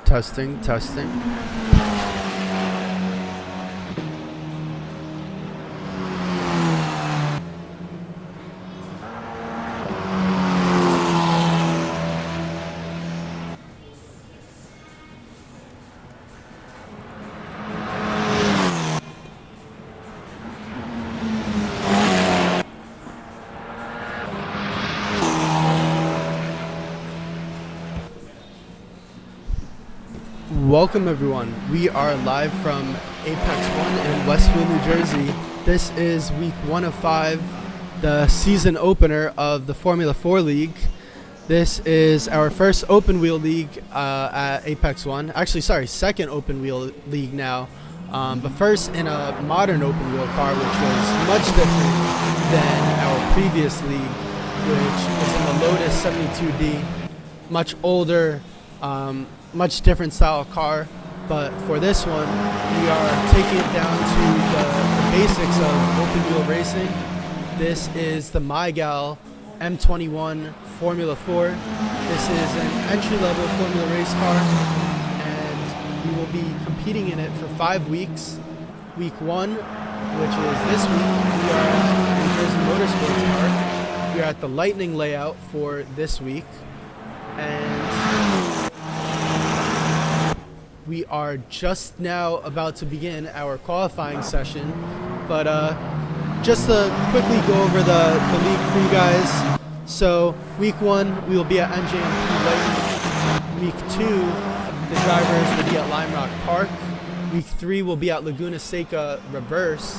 Testing, testing. Welcome everyone. We are live from Apex 1 in Westfield, New Jersey. This is week 1 of 5, the season opener of the Formula 4 League. This is our first open wheel league at Apex 1. Actually, sorry, second open wheel league now. But first in a modern open wheel car, which was much different than our previous league, which is in the Lotus 72D. Much older, much different style car, but for this one we are taking it down to the basics of open wheel racing. This is the Mygal M21 Formula 4. This is an entry-level Formula race car, and we will be competing in it for 5 weeks. Week 1, which is this week, we are at New Jersey Motorsports Park. We are at the Lightning layout for this week, and we are just now about to begin our qualifying session, but just to quickly go over the league for you guys. So week 1, we will be at NJMP Lightning. Week 2, the drivers will be at Lime Rock Park. Week 3 will be at Laguna Seca Reverse.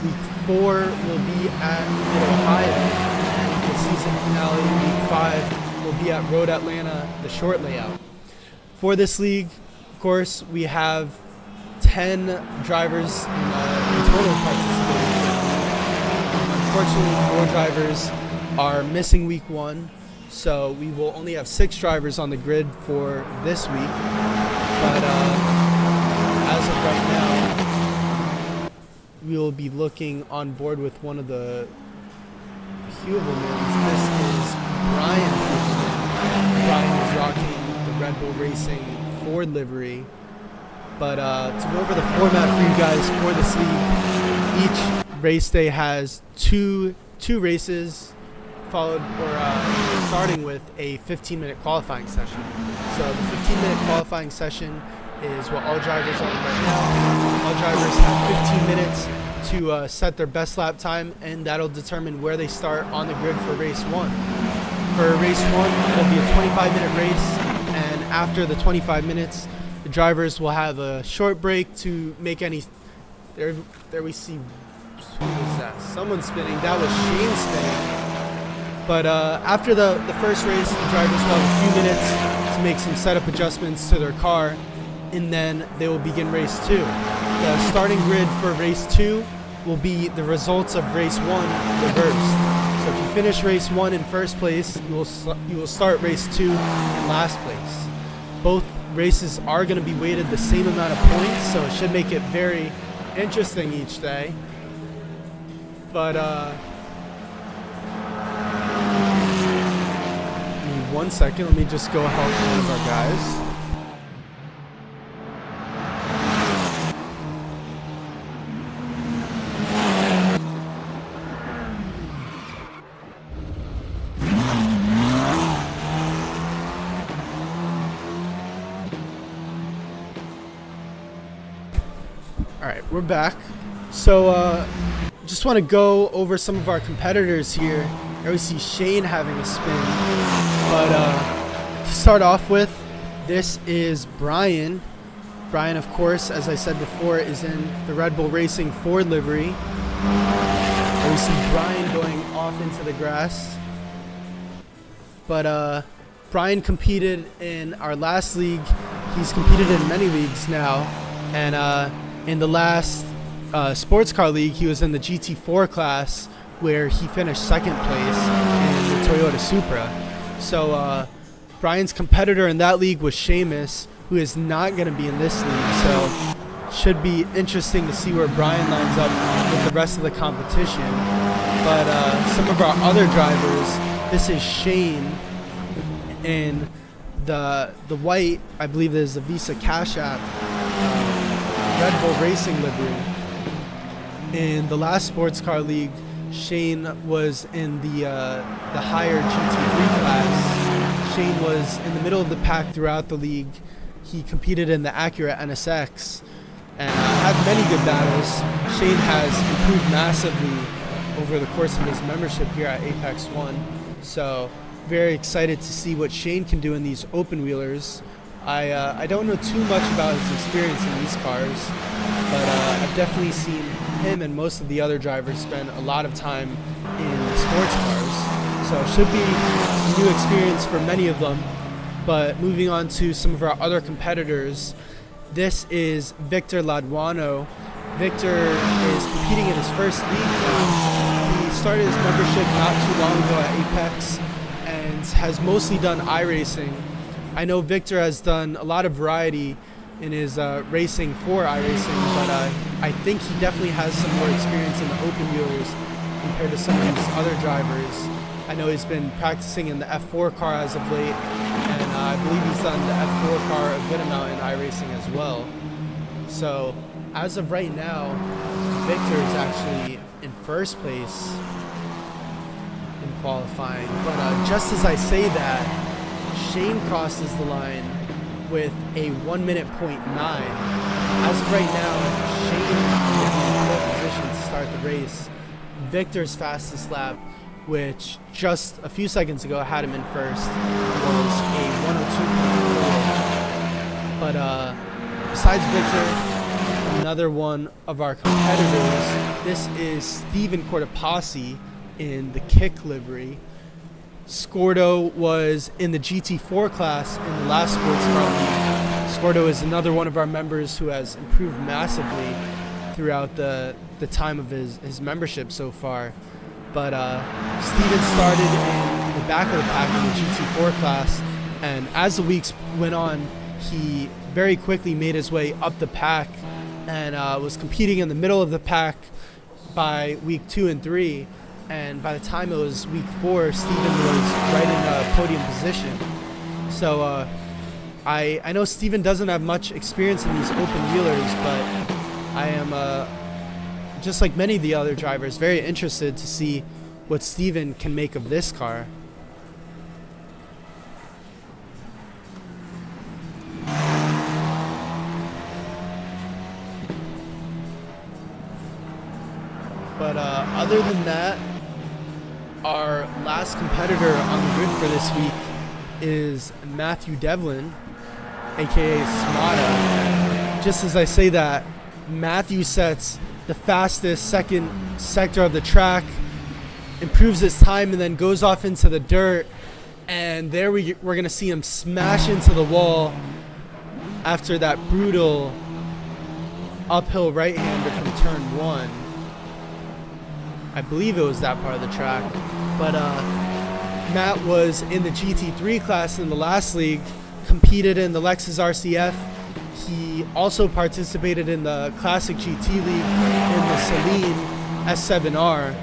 Week 4 will be at Mid-Ohio. And the season finale, week 5, will be at Road Atlanta, the short layout. For this league, of course, we have 10 drivers in total participating. Unfortunately, 4 drivers are missing week 1, so we will only have 6 drivers on the grid for this week. But as of right now, we will be looking on board with one of the Huvelmans. This is Brian Huvelman. Brian is rocking the Red Bull Racing Ford livery. But to go over the format for you guys for this league, each race day has two races, followed or starting with a 15-minute qualifying session. So the 15-minute qualifying session is what all drivers are in right now. All drivers have 15 minutes to set their best lap time, and that'll determine where they start on the grid for race 1. For race 1, it'll be a 25-minute race, and after the 25 minutes, the drivers will have a short break to make any. There we see. Who was that? Someone spinning. That was Shane spinning. But after the first race, the drivers will have a few minutes to make some setup adjustments to their car, and then they will begin race 2. The starting grid for race 2 will be the results of race 1 reversed. So if you finish race 1 in first place, you will start race 2 in last place. Both races are going to be weighted the same amount of points, so it should make it very interesting each day. But give me 1 second, let me just go help one of our guys. Alright, we're back. So just want to go over some of our competitors here. There we see Shane having a spin. But to start off with, this is Brian. Brian, of course, as I said before, is in the Red Bull Racing Ford livery. There we see Brian going off into the grass. But Brian competed in our last league. He's competed in many leagues now. And in the last sports car league, he was in the GT4 class, where he finished second place in the Toyota Supra. So Brian's competitor in that league was Seamus, who is not going to be in this league. So should be interesting to see where Brian lines up with the rest of the competition. But some of our other drivers, this is Shane in the white, I believe there's the Visa Cash App Red Bull Racing livery. In the last sports car league, Shane was in the higher GT3 class. Shane was in the middle of the pack throughout the league. He competed in the Acura NSX and had many good battles. Shane has improved massively over the course of his membership here at Apex One. So very excited to see what Shane can do in these open wheelers. I don't know too much about his experience in these cars, but I've definitely seen him and most of the other drivers spend a lot of time in sports cars. So it should be a new experience for many of them. But moving on to some of our other competitors, this is Victor Laduano. Victor is competing in his first league now. He started his membership not too long ago at Apex and has mostly done iRacing. I know Victor has done a lot of variety in his racing for iRacing, but I think he definitely has some more experience in the open wheelers compared to some of these other drivers. I know he's been practicing in the F4 car as of late, and I believe he's done the F4 car a good amount in iRacing as well. So as of right now, Victor is actually in first place in qualifying. But just as I say that, Shane crosses the line with a 1 minute .9. As of right now, Shane is in pole position to start the race. Victor's fastest lap, which just a few seconds ago had him in first, was a 102.4. But besides Victor, another one of our competitors, this is Steven Cortopassi in the Kick livery. Scordo was in the GT4 class in the last sports car league. Scordo is another one of our members who has improved massively throughout the time of his membership so far. But Steven started in the back of the pack in the GT4 class, and as the weeks went on, he very quickly made his way up the pack and was competing in the middle of the pack by week 2 and 3. And by the time it was week 4, Steven was right in podium position. So I know Steven doesn't have much experience in these open wheelers, but I am, just like many of the other drivers, very interested to see what Steven can make of this car. But other than that, our last competitor on the grid for this week is Matthew Devlin, aka Smada. Just as I say that, Matthew sets the fastest second sector of the track, improves his time, and then goes off into the dirt. And there we're going to see him smash into the wall after that brutal uphill right-hander from turn 1. I believe it was that part of the track. But Matt was in the GT3 class in the last league, competed in the Lexus RCF. He also participated in the Classic GT League in the Saleen S7R.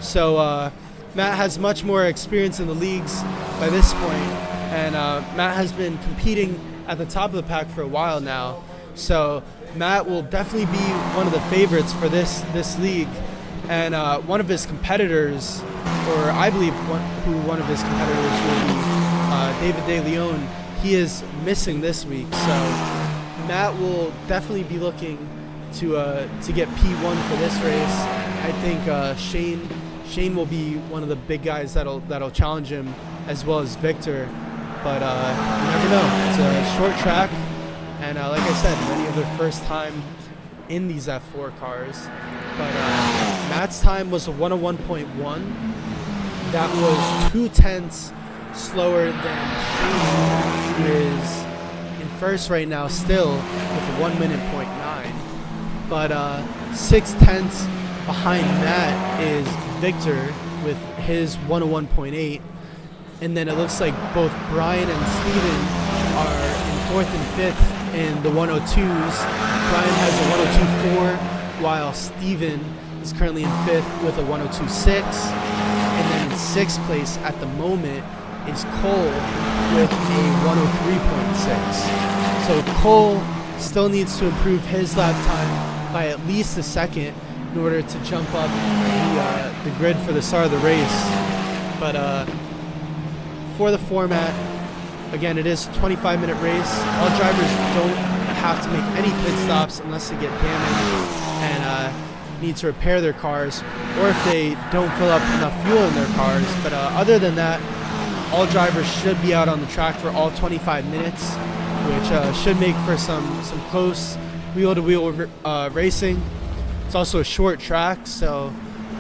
So Matt has much more experience in the leagues by this point, and Matt has been competing at the top of the pack for a while now. So Matt will definitely be one of the favorites for this league. And one of his competitors, or I believe one of his competitors will be David De Leon. He is missing this week, so Matt will definitely be looking to get P1 for this race. I think Shane will be one of the big guys that'll challenge him, as well as Victor. But you never know. It's a short track, and like I said, many of their first time in these F4 cars. But Matt's time was a 101.1. That was 0.2 slower than Shane, who is in first right now still with a 1 minute .9. But 0.6 behind Matt is Victor with his 101.8. And then it looks like both Brian and Steven are in 4th and 5th in the 102s. Brian has a 102.4. While Steven is currently in 5th with a 102.6. And then in 6th place at the moment is Cole with a 103.6. So Cole still needs to improve his lap time by at least a second in order to jump up the grid for the start of the race. But for the format, again, it is a 25-minute race. All drivers don't have to make any pit stops unless they get damaged and need to repair their cars, or if they don't fill up enough fuel in their cars. But other than that, all drivers should be out on the track for all 25 minutes, which should make for some close wheel-to-wheel racing. It's also a short track, so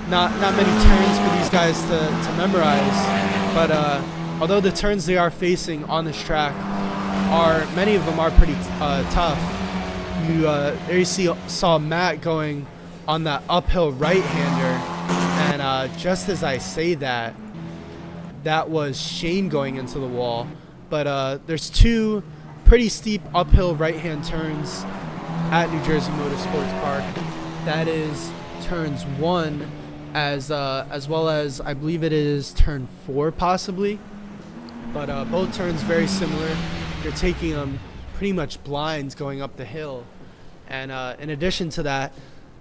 not many turns for these guys to memorize. But although the turns they are facing on this track many of them are pretty tough. There you saw Matt going on that uphill right-hander, and just as I say that was Shane going into the wall. But there's two pretty steep uphill right-hand turns at New Jersey Motorsports Park. That is turns 1 as well as I believe it is turn 4 possibly. But both turns very similar. You're taking them pretty much blinds going up the hill. And in addition to that,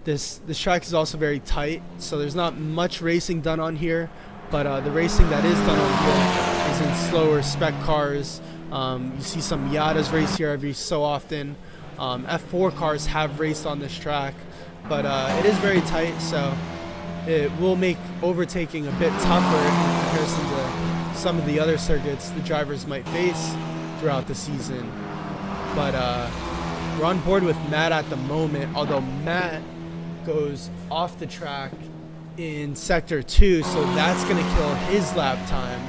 this track is also very tight, so there's not much racing done on here. But the racing that is done on here is in slower spec cars. You see some Miatas race here every so often. F4 cars have raced on this track, but it is very tight, so it will make overtaking a bit tougher in comparison to some of the other circuits the drivers might face throughout the season. But we're on board with Matt at the moment, although Matt goes off the track in sector 2, so that's going to kill his lap time.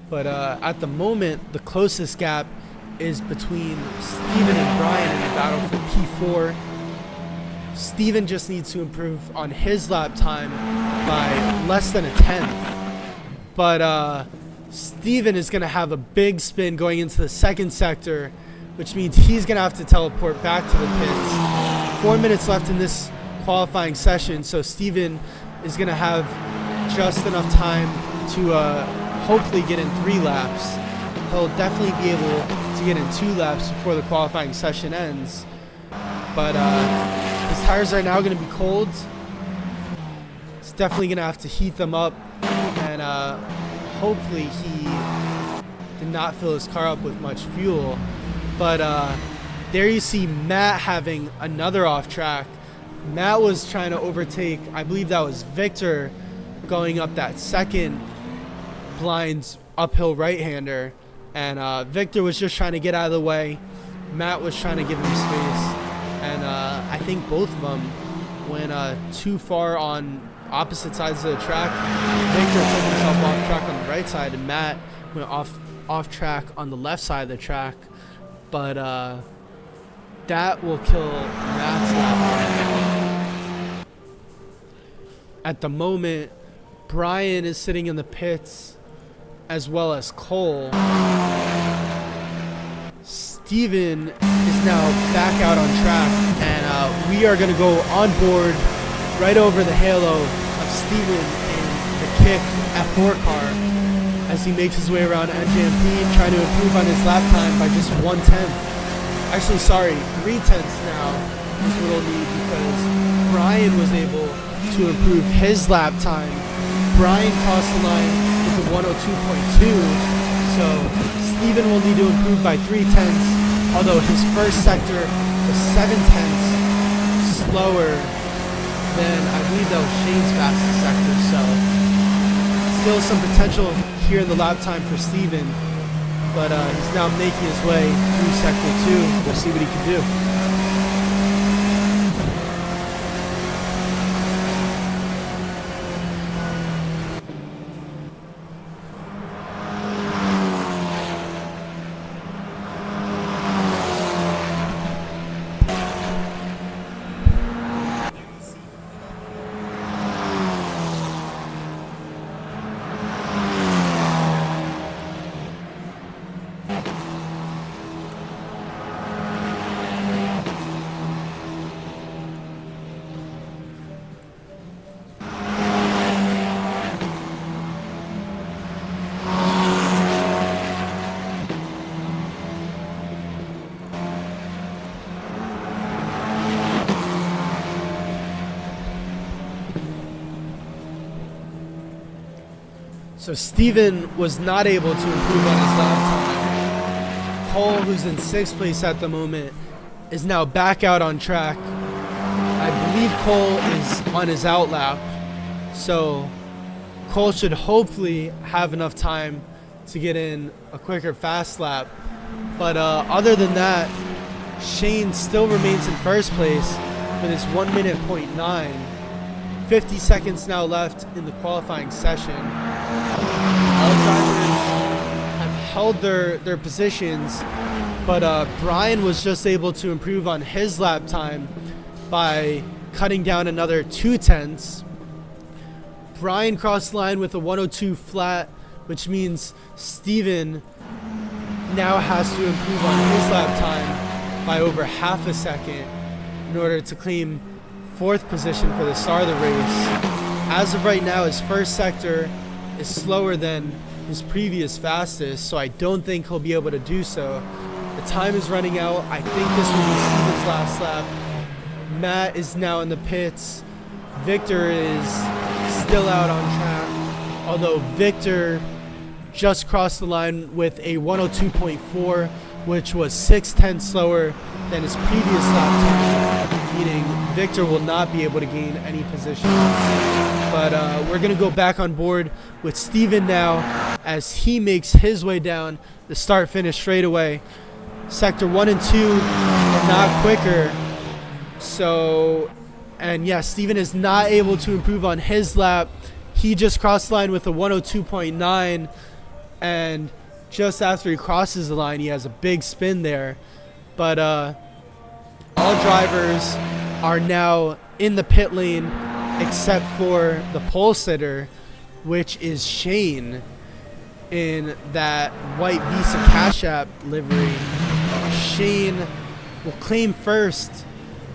But at the moment, the closest gap is between Steven and Brian in the battle for P4. Steven just needs to improve on his lap time by less than a tenth. But Steven is going to have a big spin going into the second sector, which means he's going to have to teleport back to the pits. 4 minutes left in this qualifying session, so Steven is going to have just enough time to hopefully get in 3 laps. He'll definitely be able to get in 2 laps before the qualifying session ends. But his tires are now going to be cold. He's definitely going to have to heat them up, and hopefully he did not fill his car up with much fuel. But there you see Matt having another off track. Matt was trying to overtake, I believe that was Victor, going up that second blind uphill right-hander, and Victor was just trying to get out of the way. Matt was trying to give him space, and I think both of them went too far on opposite sides of the track. Victor took himself off track on the right side, and Matt went off track on the left side of the track. But that will kill Matt's lap. At the moment, Brian is sitting in the pits, as well as Cole. Steven is now back out on track, and we are going to go on board right over the halo of Steven in the Kick F4 car as he makes his way around NJMP, trying to improve on his lap time by just 1/10. Actually, sorry, 3/10 now is what he'll need, because Brian was able to improve his lap time. Brian crossed the line with a 102.2, so Steven will need to improve by 3/10, although his first sector was 7/10 slower than, I believe that was Shane's fastest sector, so still some potential here in the lap time for Steven, but he's now making his way through sector 2. We'll see what he can do. So Steven was not able to improve on his lap time. Cole, who's in 6th place at the moment, is now back out on track. I believe Cole is on his out lap. So Cole should hopefully have enough time to get in a quicker fast lap. But other than that, Shane still remains in 1st place with his 1 minute .9. 50 seconds now left in the qualifying session. All drivers have held their positions, but Brian was just able to improve on his lap time by cutting down another 2/10. Brian crossed the line with a 102 flat, which means Steven now has to improve on his lap time by over half a second in order to claim 4th position for the start of the race. As of right now, his first sector is slower than his previous fastest, so I don't think he'll be able to do so. The time is running out. I think this will be Steven's last lap. Matt is now in the pits. Victor is still out on track, although Victor just crossed the line with a 102.4, which was 6/10 slower than his previous lap time, meaning Victor will not be able to gain any position. But we're going to go back on board with Steven now as he makes his way down the start-finish straightaway. Sector 1 and 2 are not quicker. So, and yeah, Steven is not able to improve on his lap. He just crossed the line with a 102.9, and just after he crosses the line, he has a big spin there. But all drivers are now in the pit lane except for the pole sitter, which is Shane in that white Visa Cash App livery. Shane will claim first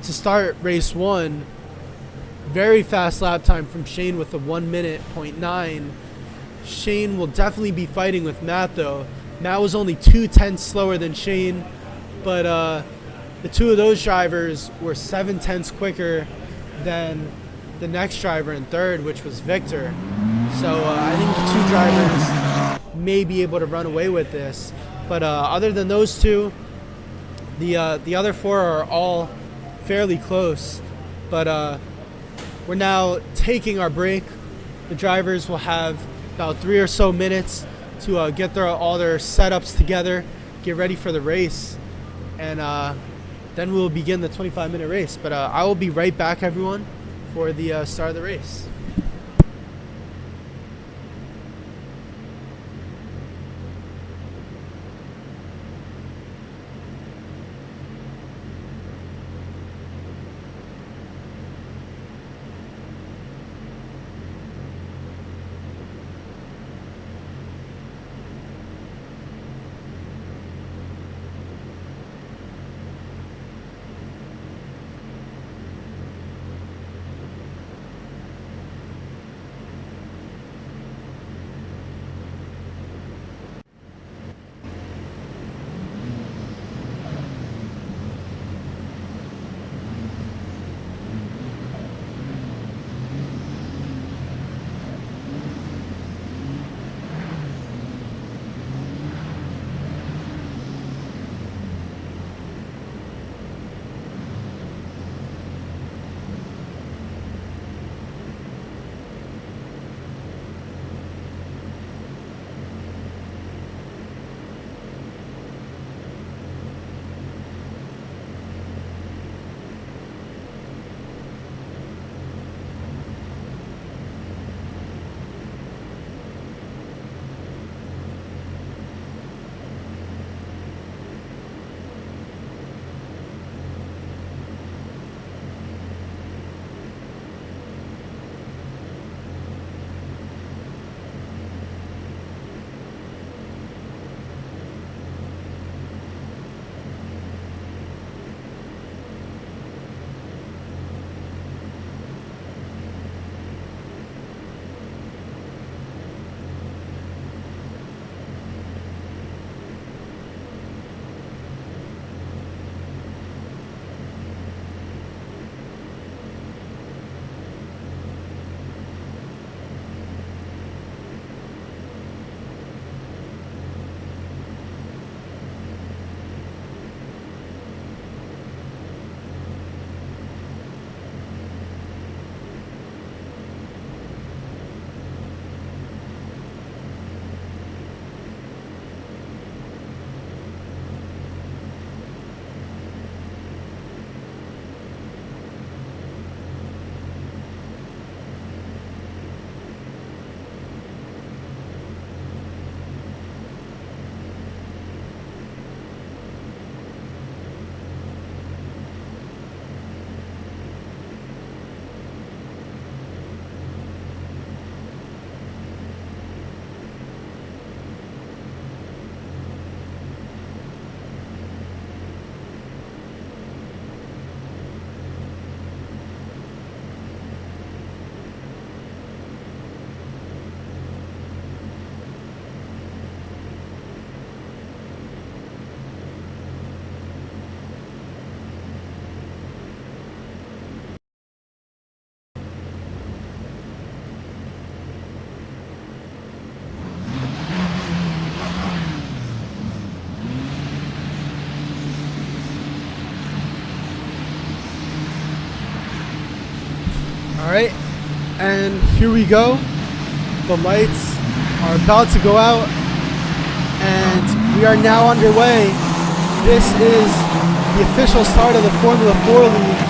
to start race 1. Very fast lap time from Shane with a 1 minute .9. Shane will definitely be fighting with Matt though. Matt was only 2/10 slower than Shane, but the two of those drivers were 7/10 quicker than the next driver in 3rd, which was Victor. So I think the 2 drivers may be able to run away with this. But other than those 2, the other 4 are all fairly close. But we're now taking our break. The drivers will have about 3 or so minutes to get all their setups together, get ready for the race, and then we'll begin the 25-minute race. But I will be right back, everyone, for the start of the race. Alright, and here we go. The lights are about to go out, and we are now underway. This is the official start of the Formula 4 League.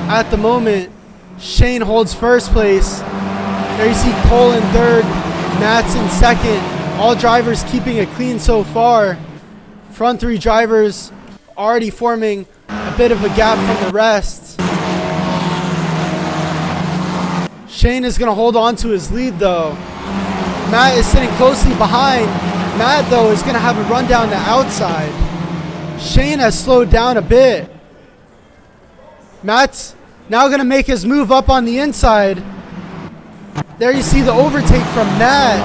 At the moment, Shane holds first place. There you see Cole in third, Matt's in second. All drivers keeping it clean so far. Front three drivers already forming a bit of a gap from the rest. Shane is going to hold on to his lead though. Matt is sitting closely behind. Matt though is going to have a run down the outside. Shane has slowed down a bit. Matt's now going to make his move up on the inside. There you see the overtake from Matt.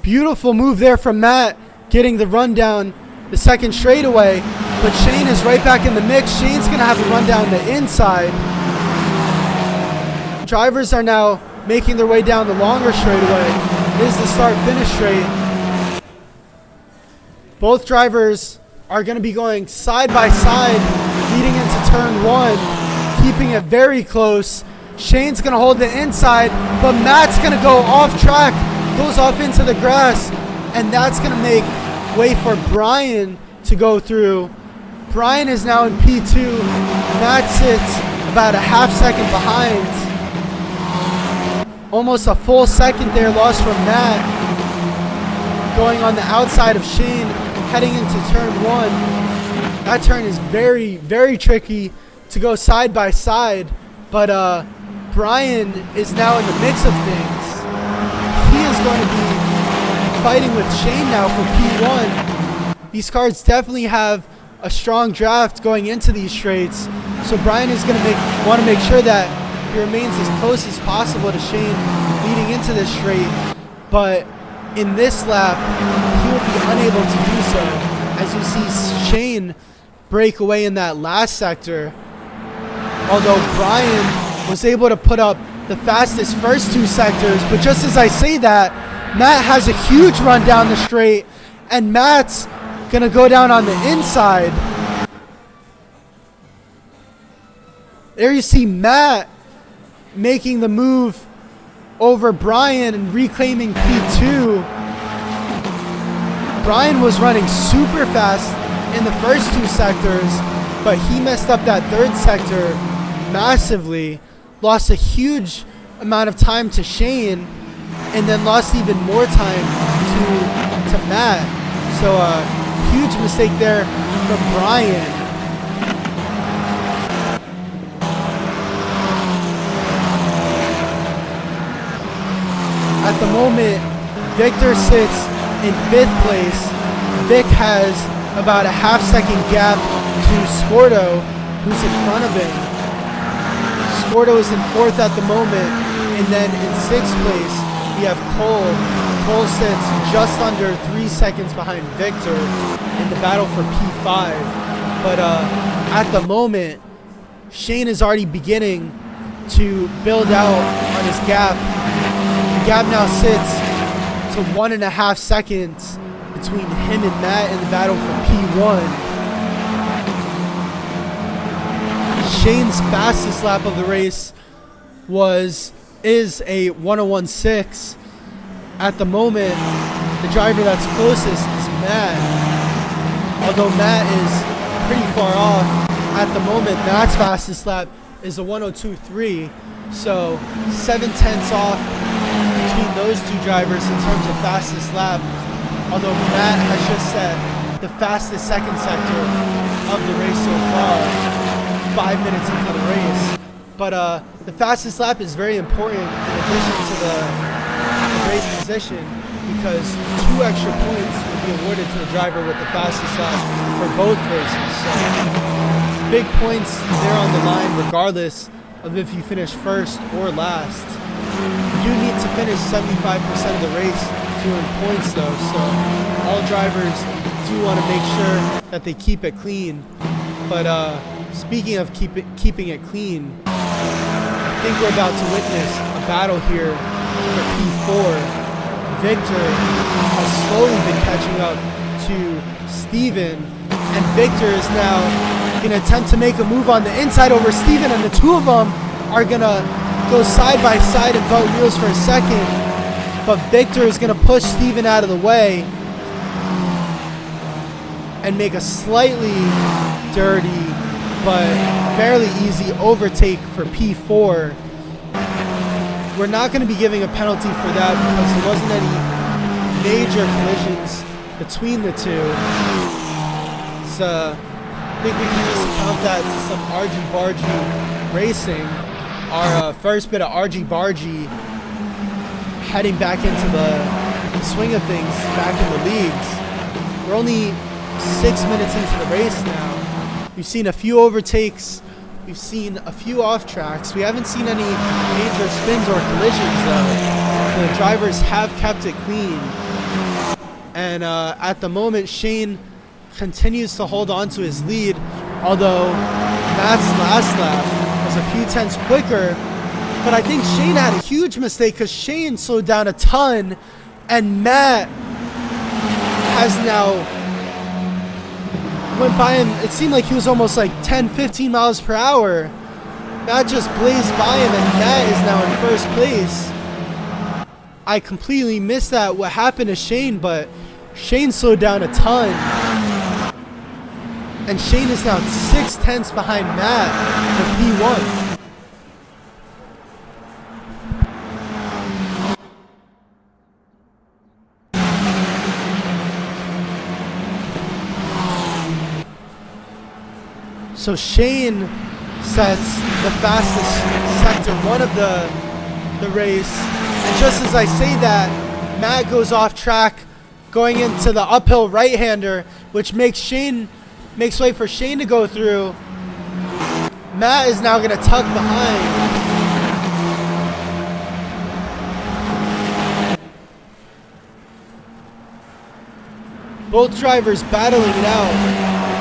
Beautiful move there from Matt, getting the run down the second straightaway. But Shane is right back in the mix. Shane's going to have a run down the inside. Drivers are now making their way down the longer straightaway. This is the start-finish straight. Both drivers are going to be going side by side leading into turn one, keeping it very close. Shane's going to hold the inside, but Matt's going to go off track, goes off into the grass, and that's going to make way for Brian to go through. Brian is now in P2. Matt sits about a half second behind. Almost a full second there lost from Matt. Going on the outside of Shane, heading into turn one. That turn is very, very tricky to go side by side, but Brian is now in the mix of things. He is going to be fighting with Shane now for P1. These cars definitely have a strong draft going into these straights, so Brian is going to want to make sure that he remains as close as possible to Shane leading into this straight, but in this lap, he will be unable to do so, as you see Shane break away in that last sector. Although Brian was able to put up the fastest first two sectors, but just as I say that, Matt has a huge run down the straight, and Matt's gonna go down on the inside. There you see Matt making the move over Brian and reclaiming P2. Brian was running super fast in the first two sectors, but he messed up that third sector massively, lost a huge amount of time to Shane, and then lost even more time to Matt. So a huge mistake there from Brian. At the moment, Victor sits in 5th place. Vic has about a half-second gap to Scordo, who's in front of him. Scordo is in 4th at the moment, and then in 6th place, we have Cole. Cole sits just under 3 seconds behind Victor in the battle for P5. But at the moment, Shane is already beginning to build out on his gap. The gap now sits to 1.5 seconds between him and Matt in the battle for P1. Shane's fastest lap of the race is a 1:01.6. At the moment, the driver that's closest is Matt. Although Matt is pretty far off, at the moment Matt's fastest lap is a 1:02.3. So 7/10 off between those two drivers in terms of fastest lap. Although Matt has just set the fastest second sector of the race so far, 5 minutes into the race. But the fastest lap is very important in addition to the race position, because 2 extra points will be awarded to the driver with the fastest lap for both races. So big points there on the line regardless of if you finish first or last. You need to finish 75% of the race to earn points though, so all drivers do want to make sure that they keep it clean. But speaking of keeping it clean, I think we're about to witness a battle here for P4. Victor has slowly been catching up to Steven, and Victor is now Gonna attempt to make a move on the inside over Steven, and the two of them are gonna go side by side and butt wheels for a second. But Victor is gonna push Steven out of the way and make a slightly dirty but fairly easy overtake for P4. We're not going to be giving a penalty for that because there wasn't any major collisions between the two. So I think we can just count that to some argy-bargy racing. Our first bit of argy-bargy heading back into the swing of things, back in the leagues. We're only 6 minutes into the race now. We've seen a few overtakes. We've seen a few off tracks. We haven't seen any major spins or collisions though. The drivers have kept it clean. And at the moment, Shane continues to hold on to his lead, although Matt's last lap was a few tenths quicker. But I think Shane had a huge mistake because Shane slowed down a ton, and Matt has now went by him. It seemed like he was almost like 10-15 miles per hour. Matt just blazed by him, and Matt is now in first place. I completely missed that, what happened to Shane, but Shane slowed down a ton. And Shane is now 6 tenths behind Matt for P1. So Shane sets the fastest sector one of the race. And just as I say that, Matt goes off track going into the uphill right-hander, which makes way for Shane to go through. Matt is now going to tuck behind. Both drivers battling it out.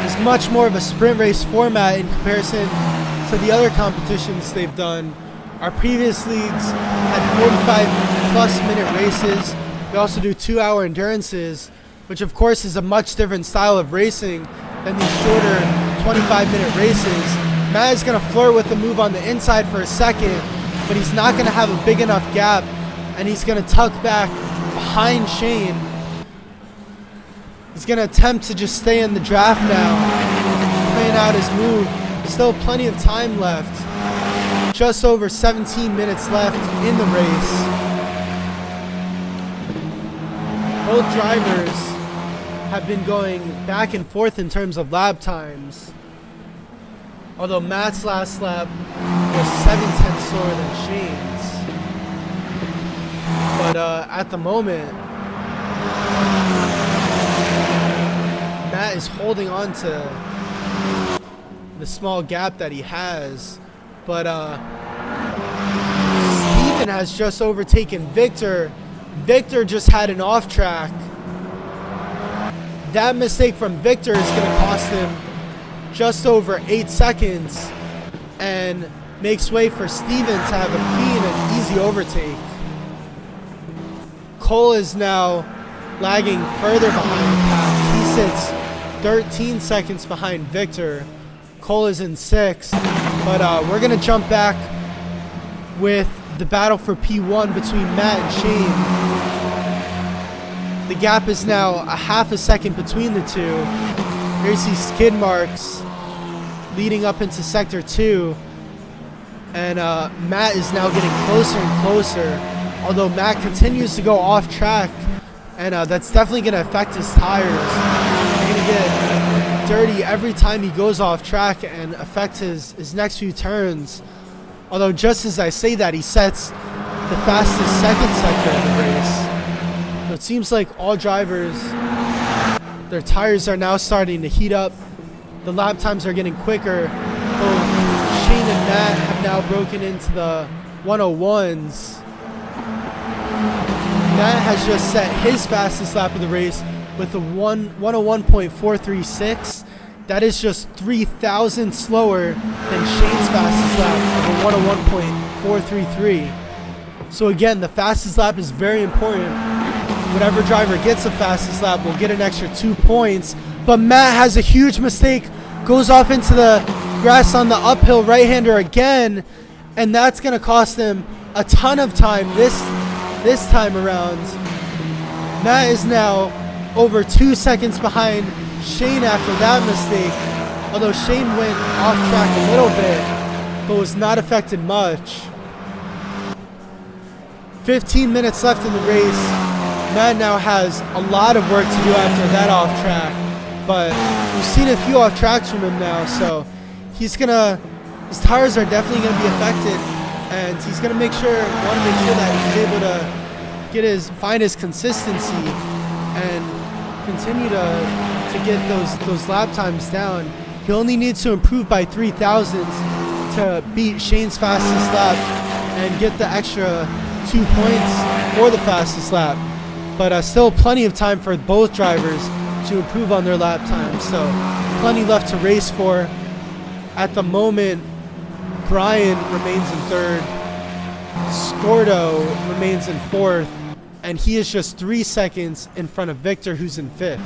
It's much more of a sprint race format in comparison to the other competitions they've done. Our previous leagues had 45 plus minute races. We also do 2-hour endurances, which of course is a much different style of racing than these shorter 25-minute races. Matt is going to flirt with the move on the inside for a second, but he's not going to have a big enough gap, and he's going to tuck back behind Shane. He's going to attempt to just stay in the draft now, playing out his move. Still plenty of time left. Just over 17 minutes left in the race. Both drivers have been going back and forth in terms of lap times. Although Matt's last lap was 7 tenths slower than Shane's. But at the moment, Matt is holding on to the small gap that he has, but Steven has just overtaken Victor. Victor just had an off track. That mistake from Victor is going to cost him just over 8 seconds and makes way for Steven to have a clean and easy overtake. Cole is now lagging further behind the pack. He sits 13 seconds behind Victor. Cole is in 6th, but we're going to jump back with the battle for P1 between Matt and Shane. The gap is now a half a second between the two. Here's these skid marks leading up into Sector 2, and Matt is now getting closer and closer, although Matt continues to go off track, and that's definitely going to affect his tires. They're going to get dirty every time he goes off track and affect his next few turns. Although just as I say that, he sets the fastest second sector of the race. So it seems like all drivers, their tires are now starting to heat up. The lap times are getting quicker. Both Shane and Matt have now broken into the 101s. Matt has just set his fastest lap of the race with a 101.436. That is just 3,000 slower than Shane's fastest lap of a 101.433. So again, the fastest lap is very important. Whatever driver gets the fastest lap will get an extra 2 points. But Matt has a huge mistake goes off into the grass on the uphill right-hander again, and that's going to cost him a ton of time this time around. Matt is now over 2 seconds behind Shane after that mistake, although Shane went off track a little bit, but was not affected much. 15 minutes left in the race. Matt now has a lot of work to do after that off track, but we've seen a few off tracks from him now, so his tires are definitely gonna be affected, and he's gonna want to make sure that he's able to find his consistency and continue to get those lap times down. He only needs to improve by 3 thousandths to beat Shane's fastest lap and get the extra 2 points for the fastest lap. But still plenty of time for both drivers to improve on their lap times. So plenty left to race for. At the moment, Brian remains in third. Scordo remains in fourth. And he is just 3 seconds in front of Victor, who's in fifth.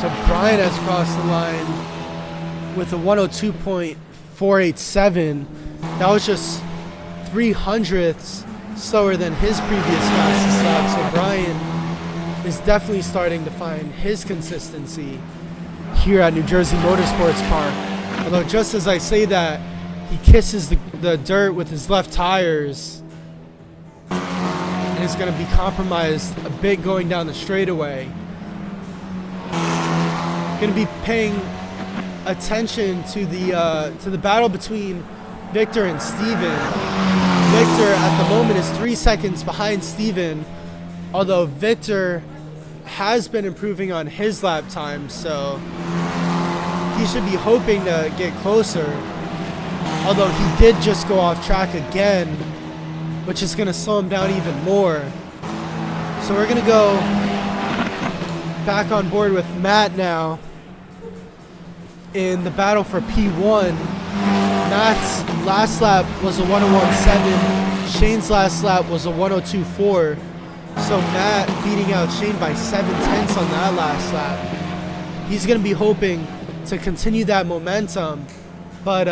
So Brian has crossed the line with a 102.487. That was just 0.03 slower than his previous fastest lap. So Brian is definitely starting to find his consistency here at New Jersey Motorsports Park. Although just as I say that, he kisses the dirt with his left tires and is going to be compromised a bit going down the straightaway. Going to be paying attention to the battle between Victor and Steven. Victor at the moment is 3 seconds behind Steven, although Victor has been improving on his lap time, so he should be hoping to get closer. Although he did just go off track again, which is going to slow him down even more. So we're going to go back on board with Matt now in the battle for P1. Matt's last lap was a 101.7. Shane's last lap was a 102.4. So Matt beating out Shane by 7/10 on that last lap. He's going to be hoping to continue that momentum. But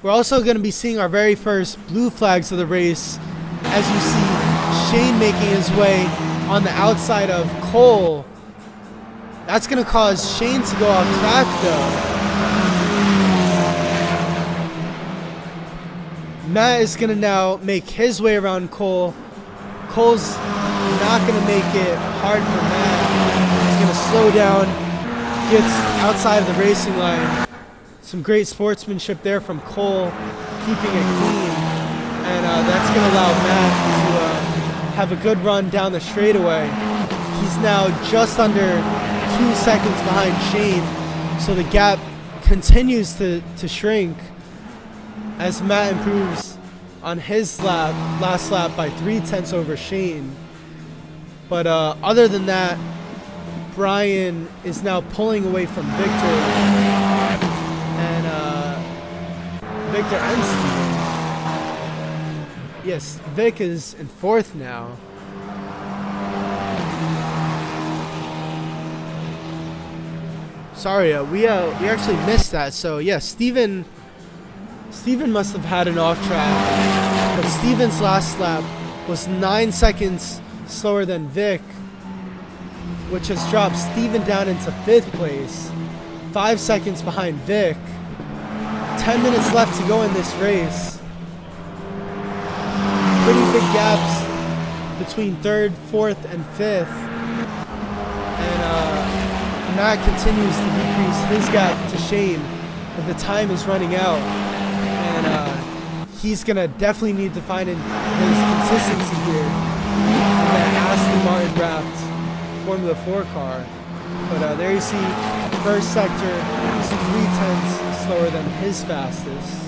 we're also going to be seeing our very first blue flags of the race, as you see Shane making his way on the outside of Cole. That's going to cause Shane to go off track though. Matt is going to now make his way around Cole. Cole's not going to make it hard for Matt. He's going to slow down, gets outside of the racing line. Some great sportsmanship there from Cole, keeping it clean. And that's going to allow Matt to have a good run down the straightaway. He's now just under 2 seconds behind Shane, so the gap continues to shrink as Matt improves on his last lap by 0.3 over Shane. But other than that, Brian is now pulling away from Victor, and Victor and Steven. Yes, Vic is in fourth now. Sorry, we actually missed that. So yeah, Steven must have had an off track, but Steven's last lap was 9 seconds slower than Vic, which has dropped Steven down into 5th place, 5 seconds behind Vic. 10 minutes left to go in this race. Pretty big gaps between 3rd, 4th, and 5th. And Matt continues to decrease his gap to Shane, but the time is running out. And he's going to definitely need to find his consistency here in that Formula 4 car. But there you see, first sector is 3/10 slower than his fastest.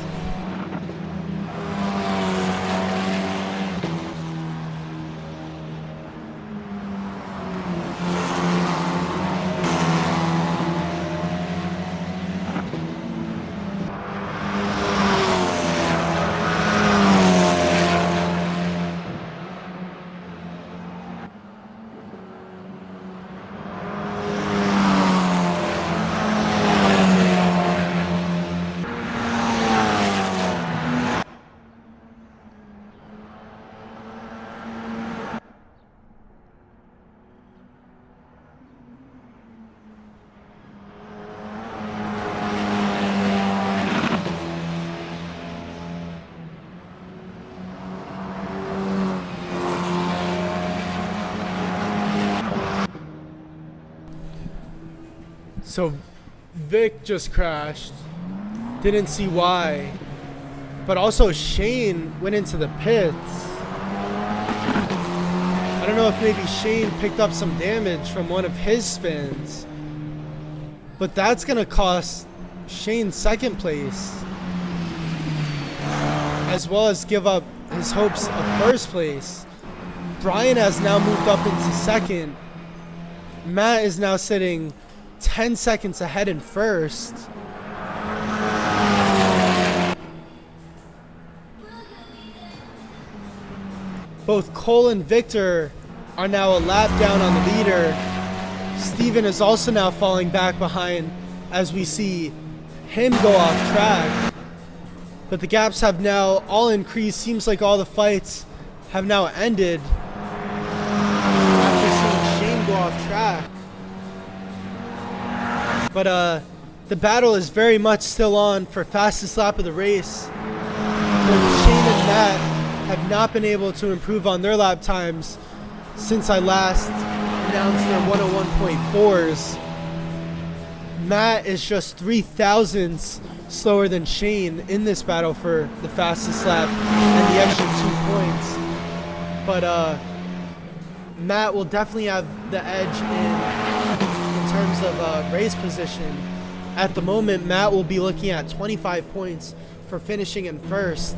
So Vic just crashed, didn't see why, but also Shane went into the pits. I don't know if maybe Shane picked up some damage from one of his spins, but that's gonna cost Shane second place, as well as give up his hopes of first place. Brian has now moved up into second. Matt is now sitting 10 seconds ahead in first. Both Cole and Victor are now a lap down on the leader. Steven is also now falling back behind as we see him go off track. But the gaps have now all increased. Seems like all the fights have now ended after seeing Shane go off track. But the battle is very much still on for fastest lap of the race. Both Shane and Matt have not been able to improve on their lap times since I last announced their 101.4s. Matt is just 3 thousandths slower than Shane in this battle for the fastest lap and the extra 2 points. But Matt will definitely have the edge in terms of race position. At the moment, Matt will be looking at 25 points for finishing in first.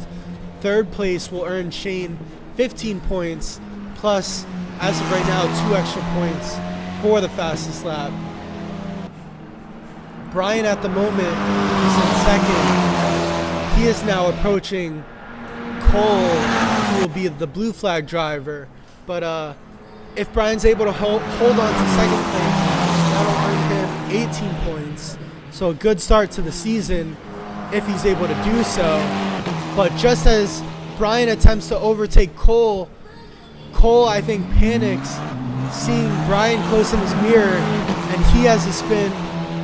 Third place will earn Shane 15 points, plus, as of right now, 2 extra points for the fastest lap. Brian at the moment is in second. He is now approaching Cole, who will be the blue flag driver. But if Brian's able to hold on to second place, that'll earn him 18 points. So a good start to the season if he's able to do so. But just as Brian attempts to overtake Cole, I think panics seeing Brian close in his mirror, and he has a spin.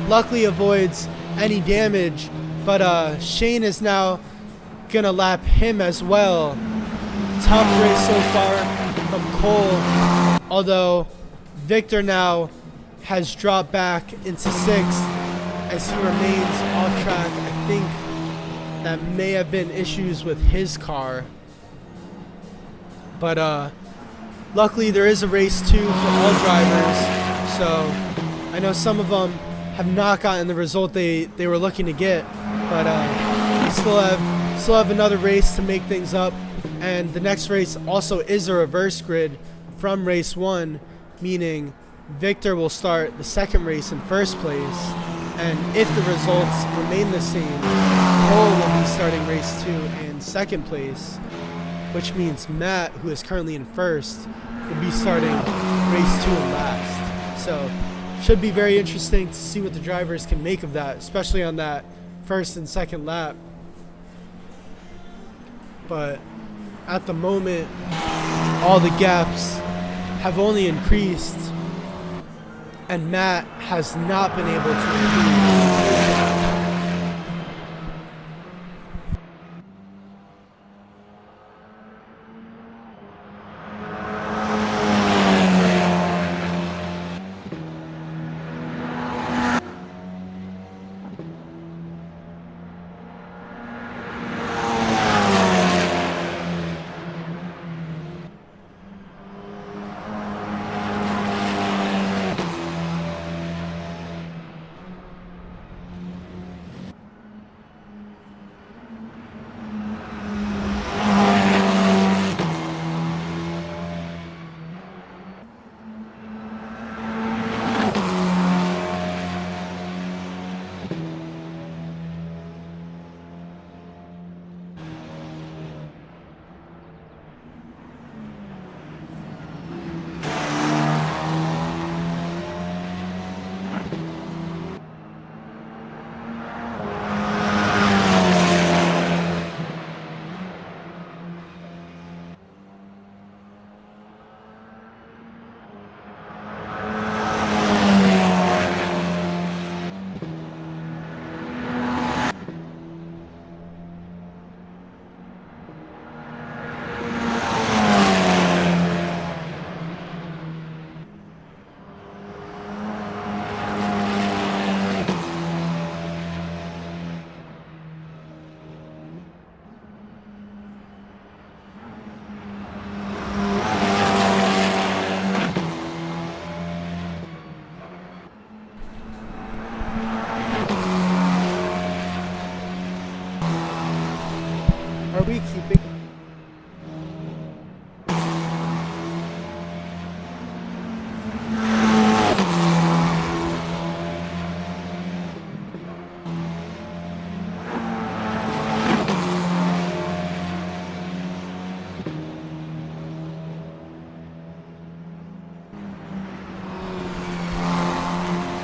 Luckily avoids any damage, but Shane is now gonna lap him as well. Tough race so far from Cole, although Victor now has dropped back into sixth as he remains off track. I think that may have been issues with his car. But luckily there is a race 2 for all drivers, so I know some of them have not gotten the result they were looking to get, but we still have another race to make things up. And the next race also is a reverse grid from race 1, meaning Victor will start the second race in first place, and if the results remain the same, Cole will be starting race 2 in second place, which means Matt, who is currently in first, will be starting race 2 and last. So should be very interesting to see what the drivers can make of that, especially on that first and second lap. But at the moment, all the gaps have only increased, and Matt has not been able to improve.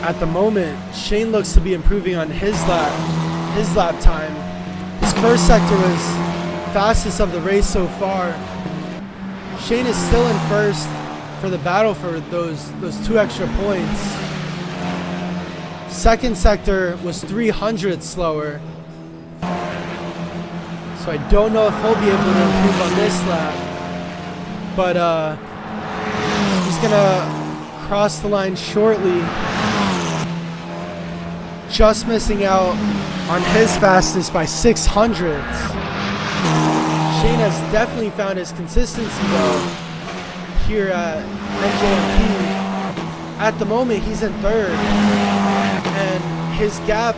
at the moment, Shane looks to be improving on his lap time. His first sector was fastest of the race so far. Shane is still in first for the battle for those 2 extra points. Second sector was 300 slower. So I don't know if he'll be able to improve on this lap. But he's gonna cross the line shortly. Just missing out on his fastest by 600ths. Shane has definitely found his consistency though here at NJMP. At the moment, he's in third, and his gap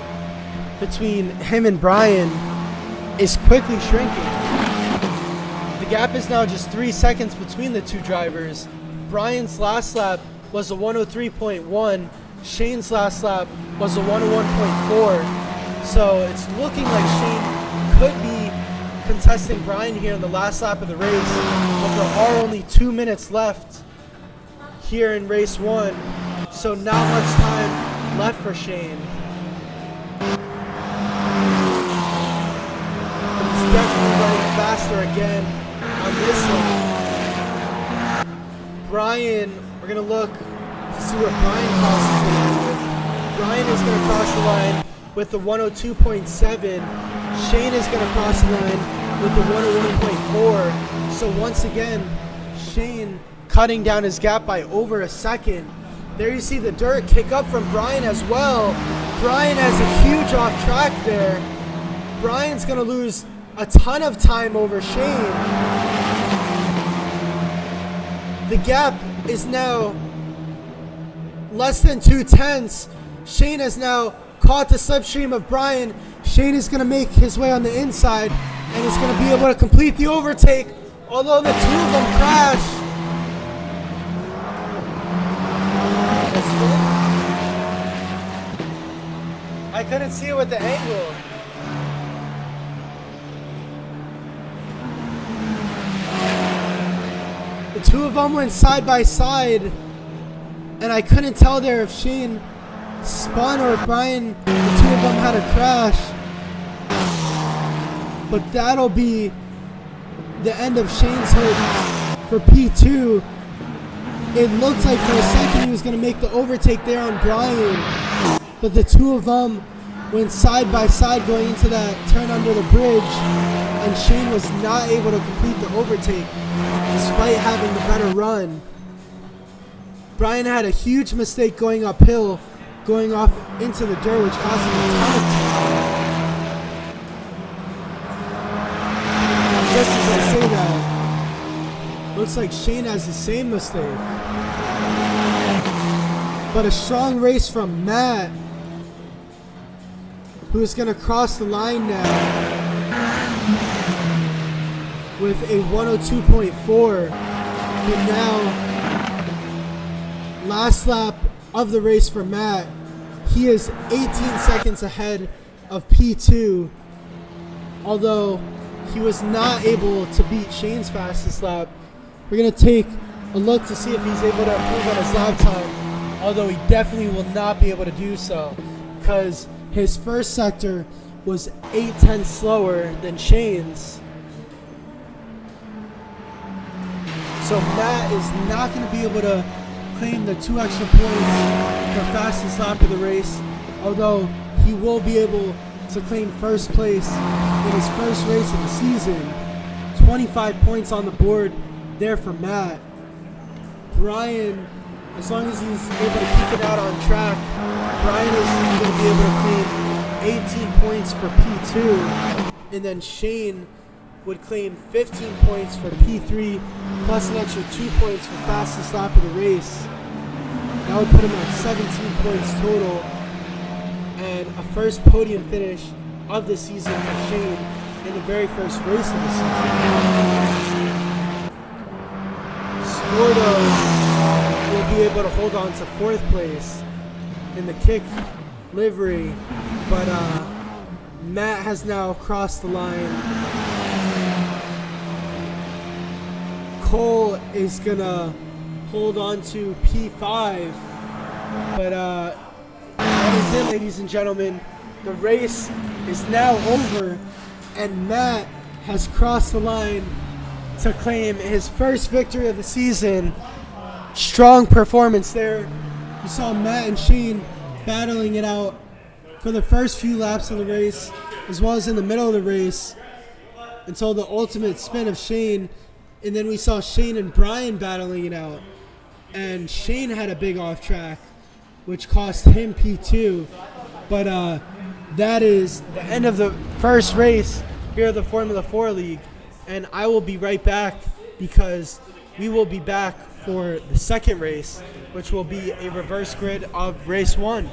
between him and Brian is quickly shrinking. The gap is now just 3 seconds between the 2 drivers. Brian's last lap was a 103.1. Shane's last lap was a 101.4. So it's looking like Shane could be contesting Brian here in the last lap of the race, but there are only 2 minutes left here in race 1, so not much time left for Shane. But he's definitely running faster again on this lap. Brian, we're going to look to see what Brian crosses the line with. Brian is going to cross the line with the 102.7. Shane is going to cross the line with the 101.4. So once again, Shane cutting down his gap by over a second. There you see the dirt kick up from Brian as well. Brian has a huge off track there. Brian's going to lose a ton of time over Shane. The gap is now less than 2/10. Shane has now caught the slipstream of Brian. Shane is going to make his way on the inside and is going to be able to complete the overtake, although the 2 of them crash. I couldn't see it with the angle. The 2 of them went side by side, and I couldn't tell there if Shane spun or if Brian, the 2 of them had a crash. But that'll be the end of Shane's hopes for P2. It looked like for a second he was going to make the overtake there on Brian, but the 2 of them went side by side going into that turn under the bridge, and Shane was not able to complete the overtake despite having the better run. Brian had a huge mistake going uphill, going off into the dirt, which cost him a ton of time. Just as I say that, looks like Shane has the same mistake. But a strong race from Matt, who is going to cross the line now with a 102.4. But now, last lap of the race for Matt, he is 18 seconds ahead of P2, although he was not able to beat Shane's fastest lap. We're going to take a look to see if he's able to improve on his lap time, although he definitely will not be able to do so because his first sector was 8/10 slower than Shane's. So Matt is not going to be able to claim the 2 extra points for fastest lap of the race, although he will be able to claim first place in his first race of the season. 25 points on the board there for Matt. Brian, as long as he's able to keep it out on track, Brian is going to be able to claim 18 points for P2, and then Shane would claim 15 points for P3, plus an extra 2 points for fastest lap of the race. That would put him at 17 points total, and a first podium finish of the season for Shane in the very first race of the season. Scordo will be able to hold on to 4th place in the kick livery, but Matt has now crossed the line. Cole is gonna hold on to P5, but That is it, ladies and gentlemen. The race is now over, and Matt has crossed the line to claim his first victory of the season. Strong performance there. You saw Matt and Shane battling it out for the first few laps of the race, as well as in the middle of the race, until the ultimate spin of Shane. And then we saw Shane and Brian battling it out. And Shane had a big off track, which cost him P2. But that is the end of the first race here at the Formula 4 League. And I will be right back because we will be back for the second race, which will be a reverse grid of race 1.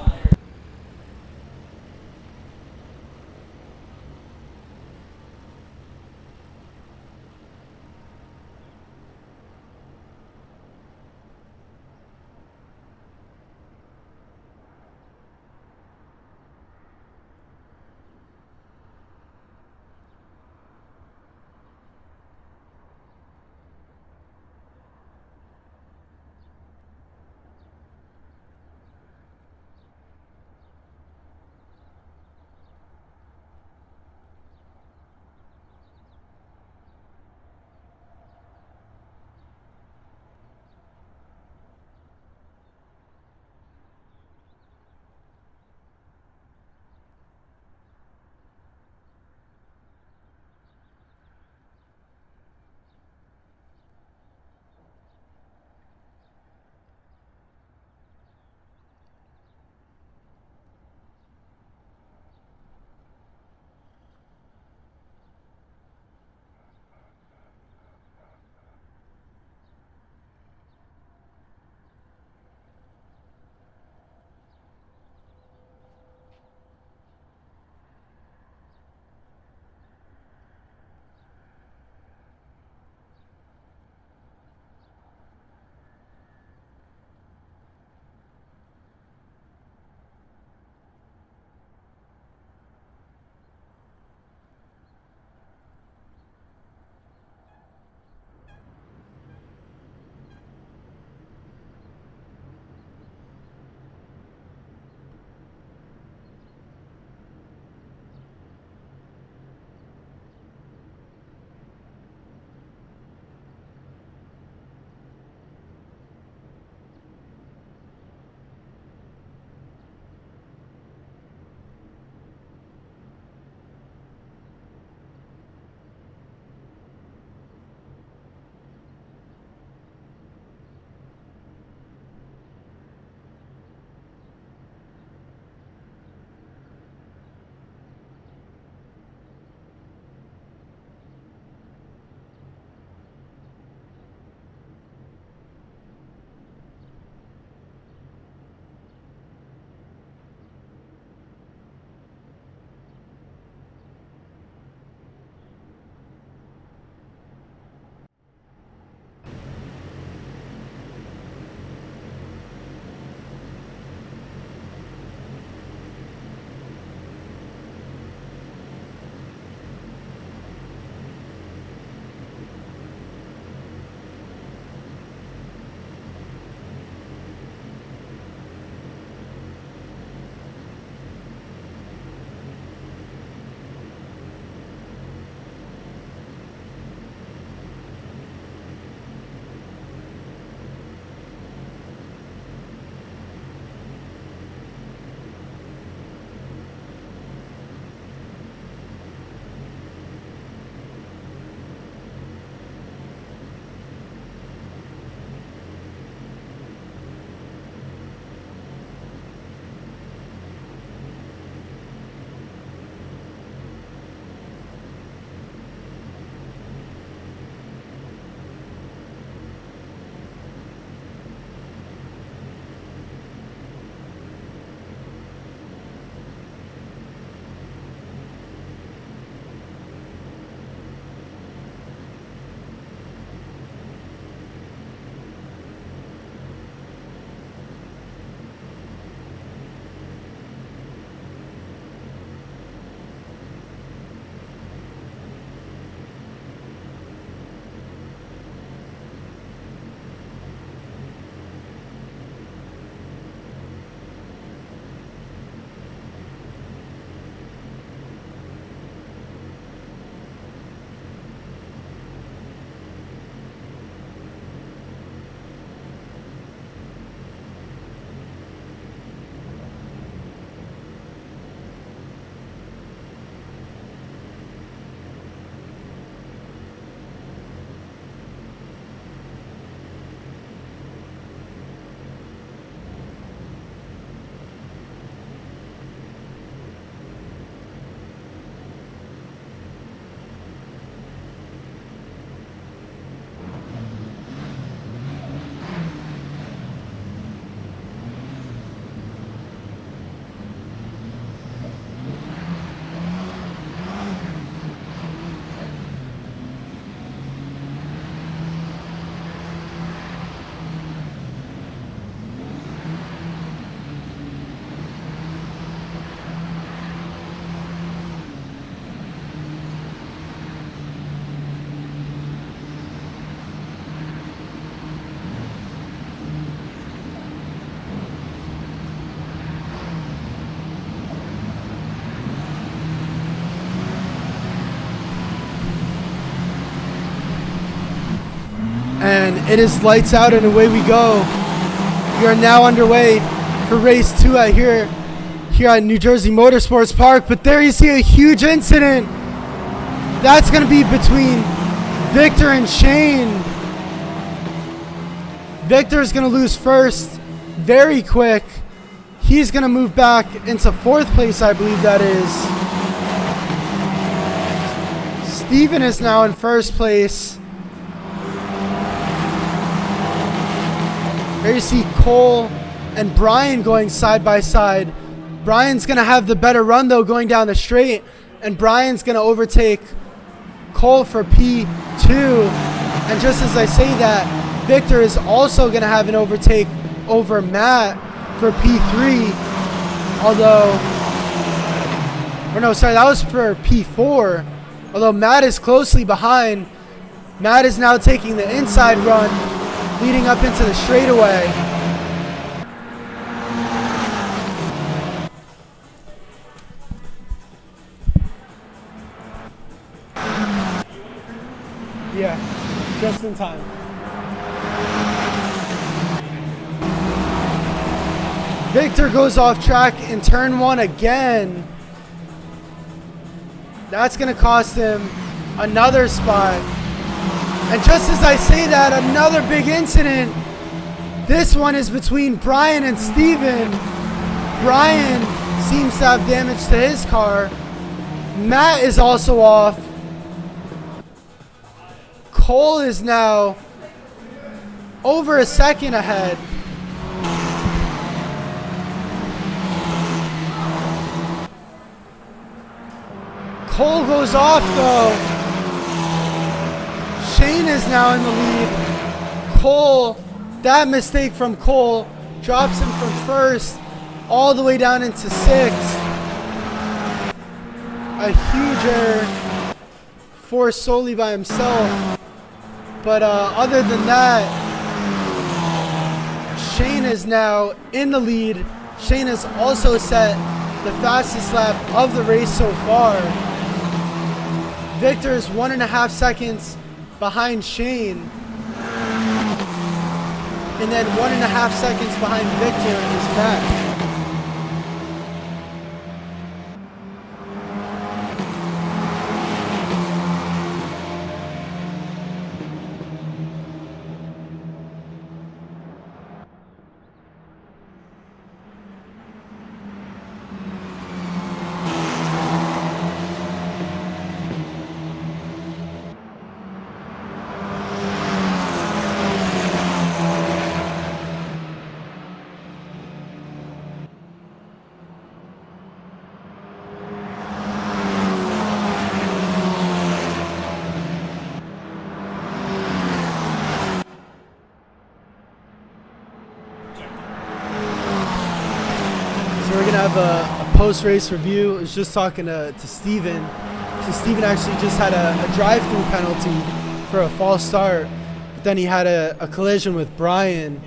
It is lights out and away we go. We are now underway for race 2 here at New Jersey Motorsports Park. But there you see a huge incident. That's going to be between Victor and Shane. Victor is going to lose first very quick. He's going to move back into 4th place, I believe that is. Steven is now in 1st place. There you see Cole and Brian going side by side. Brian's going to have the better run, though, going down the straight. And Brian's going to overtake Cole for P2. And just as I say that, Victor is also going to have an overtake over Matt for P3. Although, or no, sorry, that was for P4. Although Matt is closely behind. Matt is now taking the inside run, leading up into the straightaway. Yeah, just in time. Victor goes off track in turn 1 again. That's going to cost him another spot. And just as I say that, another big incident. This one is between Brian and Steven. Brian seems to have damage to his car. Matt is also off. Cole is now over a second ahead. Cole goes off though. Shane is now in the lead. Cole, that mistake from Cole drops him from 1st all the way down into 6th. A huge error forced solely by himself. But other than that, Shane is now in the lead. Shane has also set the fastest lap of the race so far. Victor is 1.5 seconds behind Shane. And then 1.5 seconds behind Victor is Matt. So we're going to have a post-race review. I was just talking to Steven. So Steven actually just had a drive-through penalty for a false start. But then he had a collision with Brian,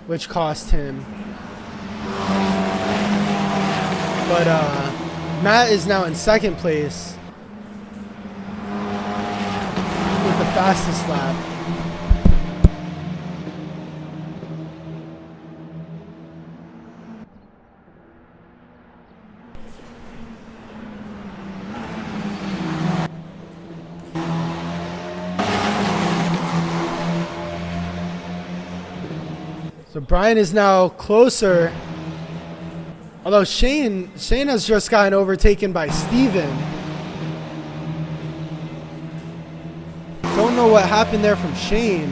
which cost him. But Matt is now in 2nd place with the fastest lap. So Brian is now closer. Although Shane has just gotten overtaken by Steven. Don't know what happened there from Shane.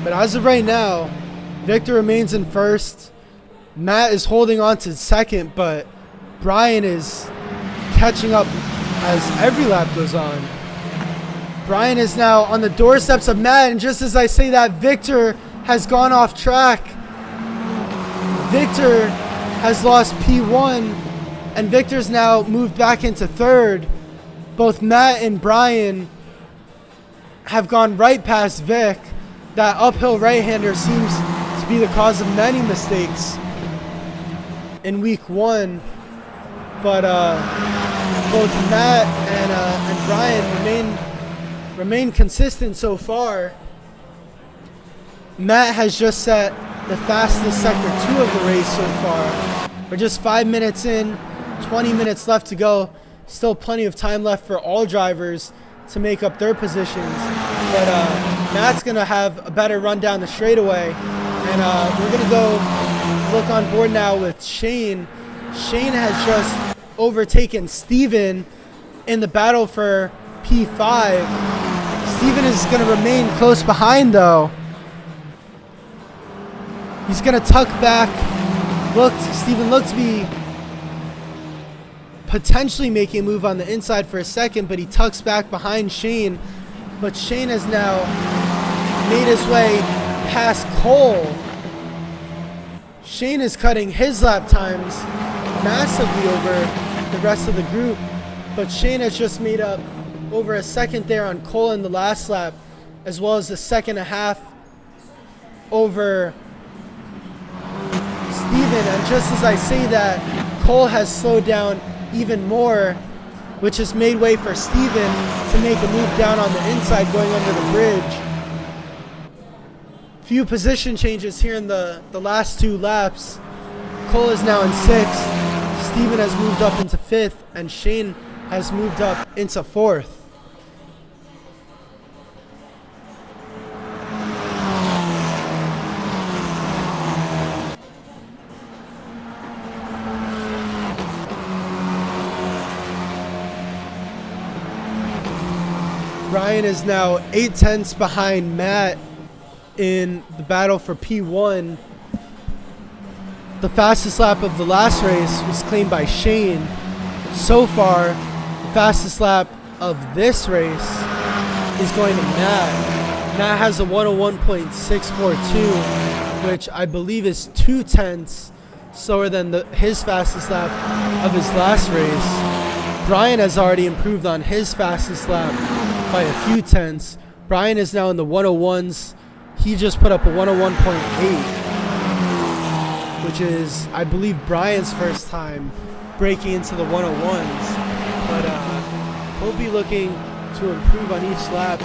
But as of right now, Victor remains in 1st. Matt is holding on to 2nd, but Brian is catching up as every lap goes on. Brian is now on the doorsteps of Matt, and just as I say that, Victor has gone off track. Victor has lost P1, and Victor's now moved back into 3rd. Both Matt and Brian have gone right past Vic. That uphill right-hander seems to be the cause of many mistakes in week 1. But both Matt and Brian remain consistent so far. Matt has just set the fastest sector 2 of the race so far. We're just 5 minutes in, 20 minutes left to go. Still plenty of time left for all drivers to make up their positions. But Matt's gonna have a better run down the straightaway. And we're gonna go look on board now with Shane. Shane has just overtaken Steven in the battle for P5. Steven is gonna remain close behind though. He's gonna tuck back. Steven looked to be potentially making a move on the inside for a second, but he tucks back behind Shane. But Shane has now made his way past Cole. Shane is cutting his lap times massively over the rest of the group, but Shane has just made up over a second there on Cole in the last lap, as well as the second and a half over Steven. And just as I say that, Cole has slowed down even more, which has made way for Steven to make a move down on the inside going under the bridge. Few position changes here in the last 2 laps. Cole is now in 6th, Steven has moved up into 5th, and Shane has moved up into 4th. Brian is now 8 tenths behind Matt in the battle for P1. The fastest lap of the last race was claimed by Shane. So far, the fastest lap of this race is going to Matt. Matt has a 101.642, which I believe is 2 tenths slower than his fastest lap of his last race. Brian has already improved on his fastest lap by a few tenths. Brian is now in the 101s. He just put up a 101.8, which is, I believe, Brian's first time breaking into the 101s. But he'll be looking to improve on each lap.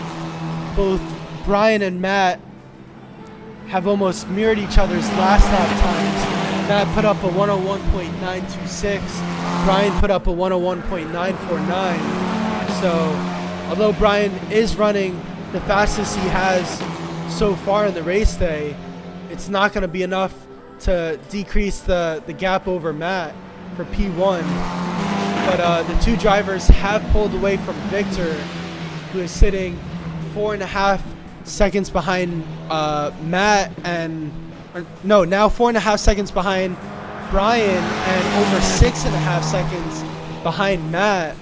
Both Brian and Matt have almost mirrored each other's last lap times. Matt put up a 101.926. Brian put up a 101.949. So, although Brian is running the fastest he has so far in the race day, it's not going to be enough to decrease the gap over Matt for P1. But the 2 drivers have pulled away from Victor, who is sitting 4.5 seconds behind Matt, now 4.5 seconds behind Brian, and over 6.5 seconds behind Matt.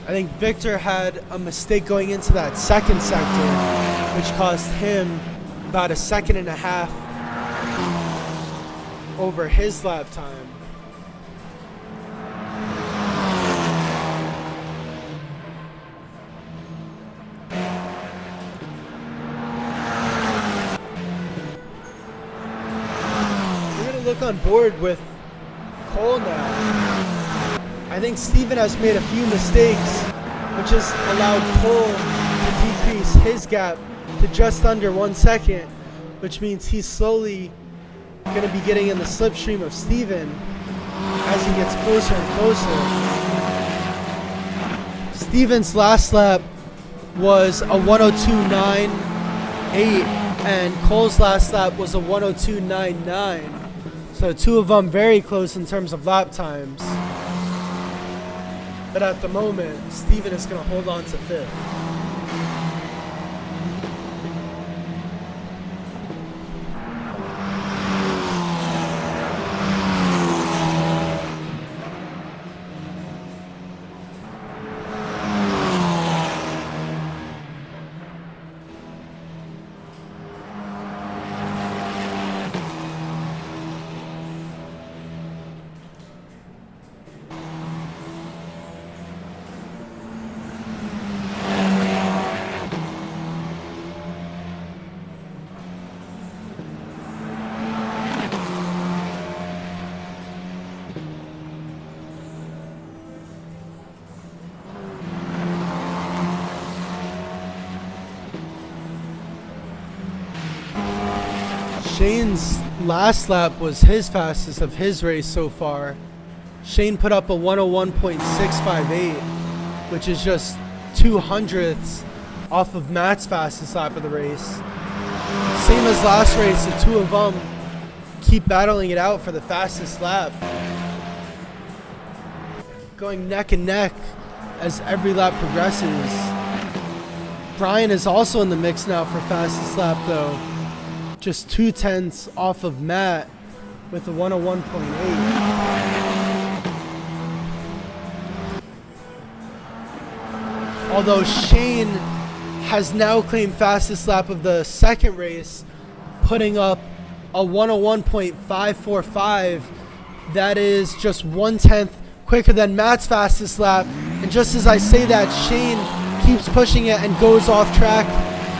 I think Victor had a mistake going into that second sector, which cost him about 1.5 seconds over his lap time. We're going to look on board with Cole now. I think Steven has made a few mistakes, which has allowed Cole to decrease his gap to just under 1 second, which means he's slowly going to be getting in the slipstream of Steven as he gets closer and closer. Steven's last lap was a 102.98, and Cole's last lap was a 102.99. So 2 of them very close in terms of lap times. But at the moment, Steven is going to hold on to 5th. Shane's last lap was his fastest of his race so far. Shane put up a 101.658, which is just 200ths off of Matt's fastest lap of the race. Same as last race, the two of them keep battling it out for the fastest lap. Going neck and neck as every lap progresses. Brian is also in the mix now for fastest lap though. Just 0.2 off of Matt with a 101.8. Although Shane has now claimed fastest lap of the second race, putting up a 101.545. That is just 1/10 quicker than Matt's fastest lap. And just as I say that, Shane keeps pushing it and goes off track.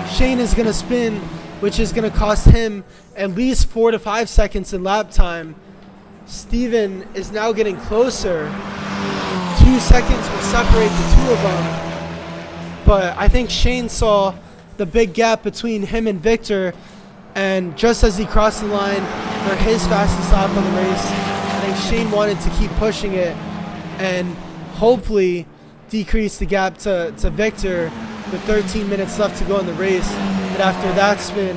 Shane is going to spin, which is going to cost him at least 4 to 5 seconds in lap time. Steven is now getting closer. 2 seconds will separate the two of them. But I think Shane saw the big gap between him and Victor, and just as he crossed the line for his fastest lap of the race, I think Shane wanted to keep pushing it and hopefully decrease the gap to Victor with 13 minutes left to go in the race. But after that spin,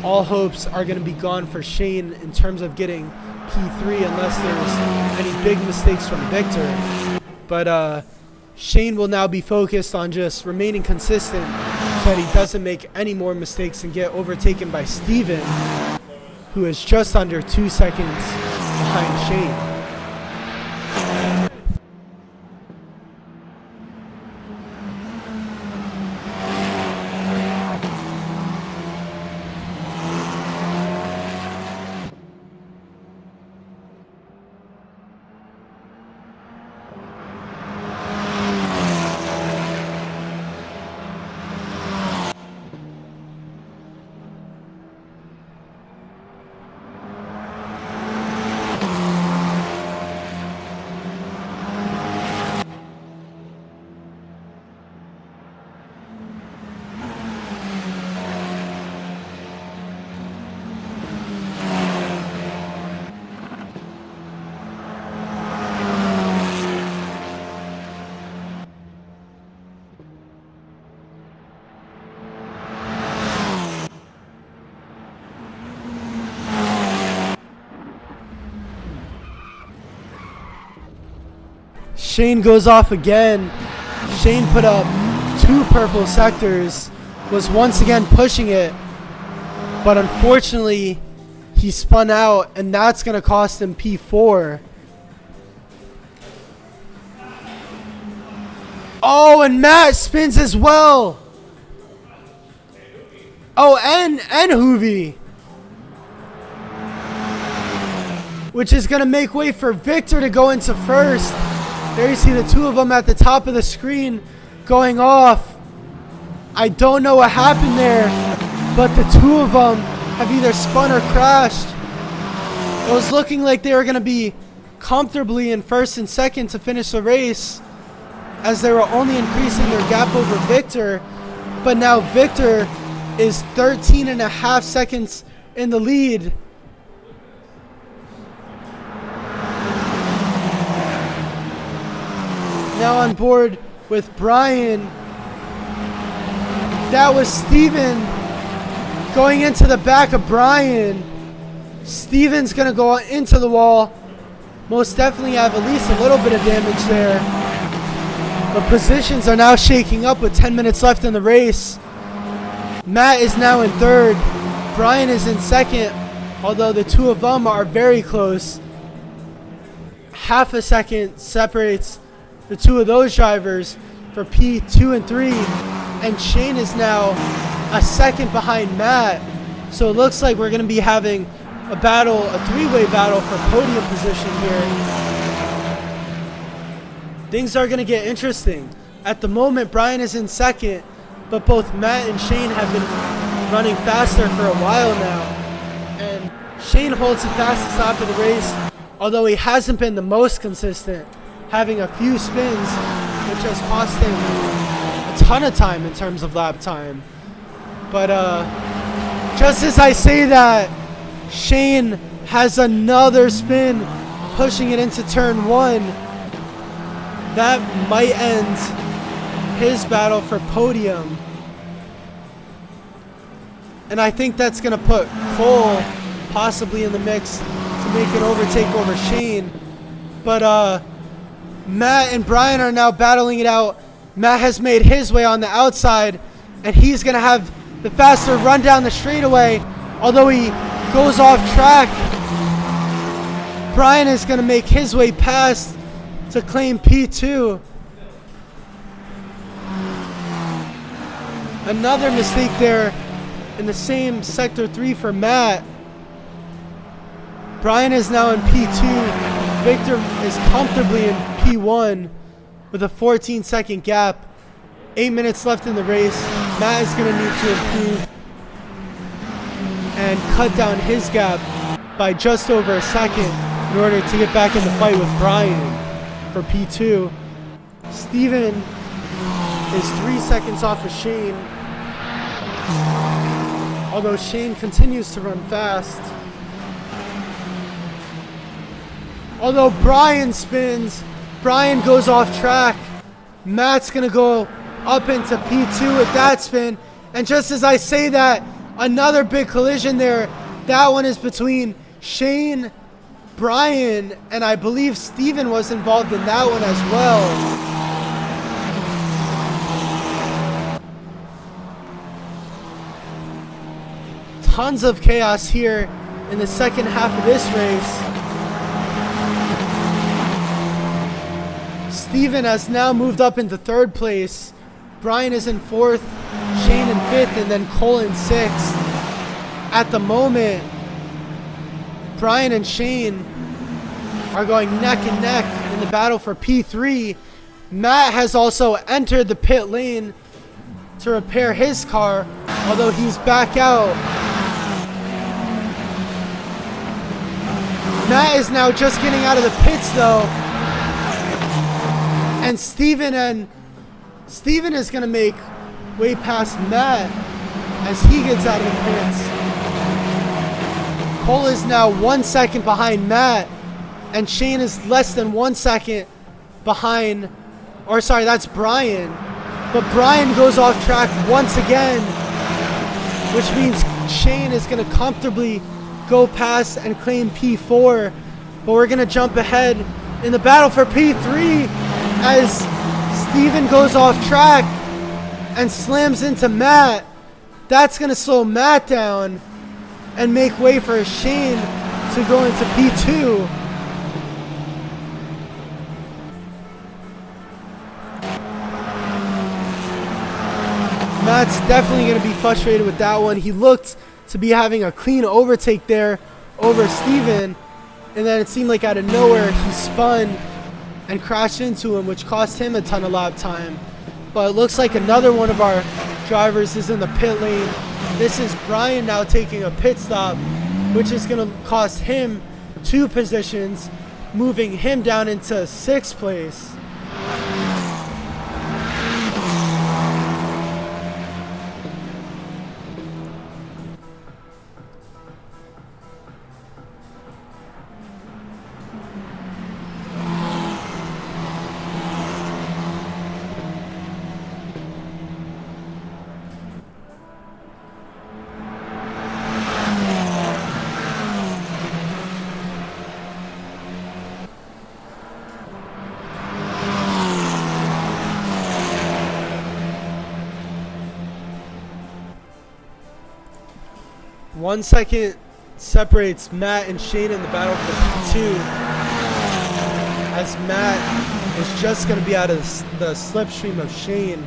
all hopes are going to be gone for Shane in terms of getting P3 unless there's any big mistakes from Victor. But Shane will now be focused on just remaining consistent so that he doesn't make any more mistakes and get overtaken by Steven, who is just under 2 seconds behind Shane. Shane goes off again. Shane put up 2 purple sectors, was once again pushing it, but unfortunately he spun out, and that's going to cost him P4. Oh, and Matt spins as well. Oh, and Hoovy, which is going to make way for Victor to go into first. There you see the two of them at the top of the screen going off. I don't know what happened there, but the two of them have either spun or crashed. It was looking like they were going to be comfortably in first and second to finish the race, as they were only increasing their gap over Victor. But now Victor is 13.5 seconds in the lead. Now on board with Brian. That was Steven going into the back of Brian. Steven's going to go into the wall. Most definitely have at least a little bit of damage there. But positions are now shaking up with 10 minutes left in the race. Matt is now in third. Brian is in second, although the two of them are very close. Half a second separates the two of those drivers for P2 and 3. And Shane is now a second behind Matt. So it looks like we're going to be having a battle, a three-way battle for podium position here. Things are going to get interesting. At the moment, Brian is in second, but both Matt and Shane have been running faster for a while now. And Shane holds the fastest lap of the race, although he hasn't been the most consistent, having a few spins, which has cost him a ton of time in terms of lap time. But just as I say that, Shane has another spin, pushing it into turn 1. That might end his battle for podium. And I think that's going to put Cole possibly in the mix to make an overtake over Shane. But Matt and Brian are now battling it out. Matt has made his way on the outside, and he's going to have the faster run down the straightaway. Although he goes off track, Brian is going to make his way past to claim P2. Another mistake there in the same Sector 3 for Matt. Brian is now in P2. Victor is comfortably in P1 with a 14-second gap. 8 minutes left in the race. Matt is going to need to improve and cut down his gap by just over a second in order to get back in the fight with Brian for P2. Steven is 3 seconds off of Shane, although Shane continues to run fast. Although Brian spins, Brian goes off track. Matt's gonna go up into P2 with that spin. And just as I say that, another big collision there. That one is between Shane, Brian, and I believe Steven was involved in that one as well. Tons of chaos here in the second half of this race. Steven has now moved up into 3rd place. Brian is in 4th, Shane in 5th, and then Cole in 6th. At the moment, Brian and Shane are going neck and neck in the battle for P3. Matt has also entered the pit lane to repair his car, although he's back out. Matt is now just getting out of the pits though. And Steven is going to make way past Matt as he gets out of the pits. Cole is now 1 second behind Matt, and Shane is less than 1 second behind, or sorry, that's Brian. But Brian goes off track once again, which means Shane is going to comfortably go past and claim P4. But we're going to jump ahead in the battle for P3 as Steven goes off track and slams into Matt. That's going to slow Matt down and make way for Shane to go into P2. Matt's definitely going to be frustrated with that one. He looked to be having a clean overtake there over Steven, and then it seemed like out of nowhere he spun and crashed into him, which cost him a ton of lap time. But it looks like another one of our drivers is in the pit lane. This is Brian now taking a pit stop, which is going to cost him 2 positions, moving him down into 6th place. One second separates Matt and Shane in the battle for P2, as Matt is just going to be out of the slipstream of Shane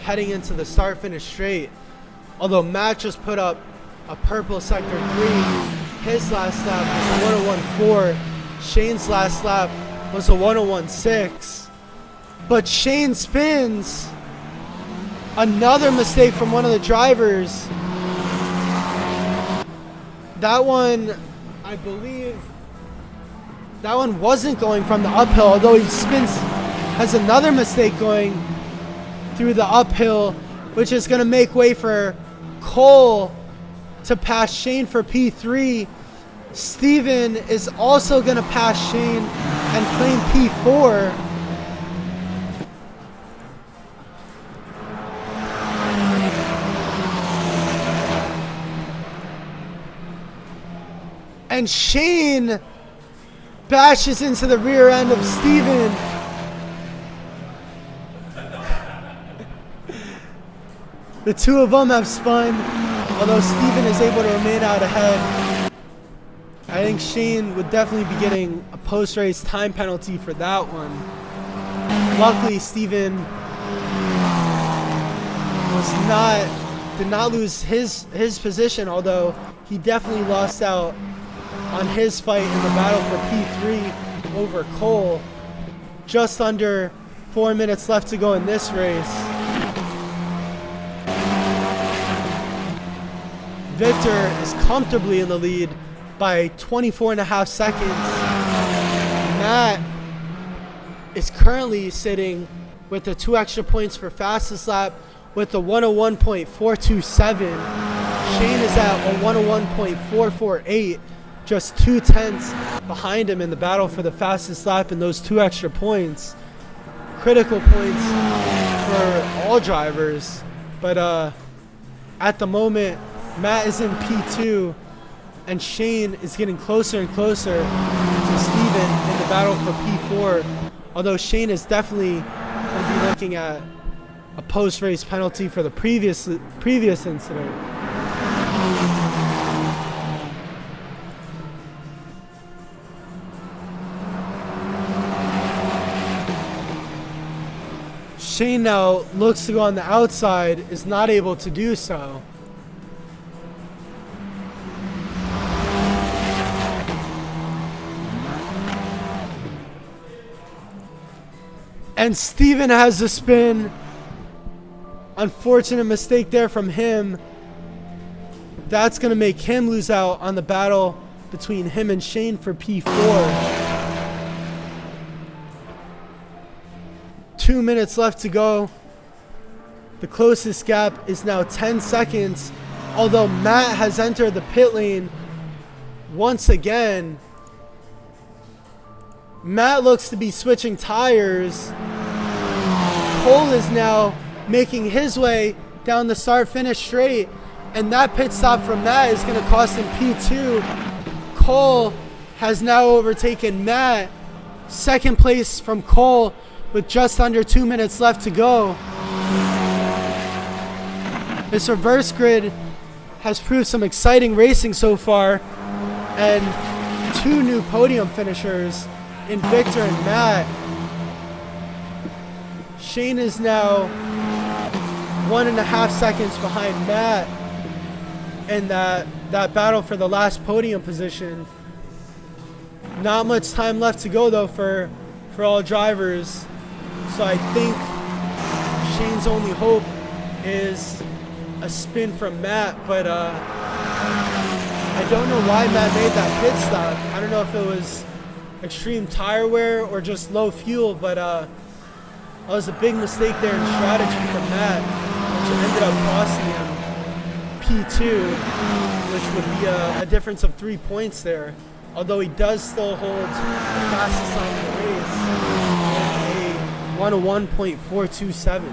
heading into the start-finish straight. Although Matt just put up a purple Sector 3, his last lap was a 1:01.4. Shane's last lap was a 1:01.6. But Shane spins. Another mistake from one of the drivers. That one, I believe, that one wasn't going from the uphill, although he spins, has another mistake going through the uphill, which is going to make way for Cole to pass Shane for P3. Steven is also going to pass Shane and claim P4. And Shane bashes into the rear end of Steven. The two of them have spun, although Steven is able to remain out ahead. I think Shane would definitely be getting a post-race time penalty for that one. Luckily, Steven did not lose his position, although he definitely lost out on his fight in the battle for P3 over Cole. Just under 4 minutes left to go in this race. Victor is comfortably in the lead by 24.5 seconds. Matt is currently sitting with the 2 extra points for fastest lap with the 101.427. Shane is at a 101.448, just 2/10 behind him in the battle for the fastest lap, and those 2 extra points. Critical points for all drivers, but at the moment, Matt is in P2, and Shane is getting closer and closer to Steven in the battle for P4, although Shane is definitely going to be looking at a post-race penalty for the previous incident. Shane now looks to go on the outside, is not able to do so. And Steven has the spin. Unfortunate mistake there from him. That's going to make him lose out on the battle between him and Shane for P4. 2 minutes left to go. The closest gap is now 10 seconds. Although Matt has entered the pit lane once again. Matt looks to be switching tires. Cole is now making his way down the start-finish straight, and that pit stop from Matt is going to cost him P2. Cole has now overtaken Matt. Second place from Cole with just under 2 minutes left to go. This reverse grid has proved some exciting racing so far, and 2 new podium finishers in Victor and Matt. Shane is now 1.5 seconds behind Matt in that battle for the last podium position. Not much time left to go though for all drivers. So I think Shane's only hope is a spin from Matt, but I don't know why Matt made that pit stop. I don't know if it was extreme tire wear or just low fuel, but that was a big mistake there in strategy from Matt, which ended up costing him P2, which would be a difference of 3 points there. Although he does still hold the fastest time in the race, a 101.427.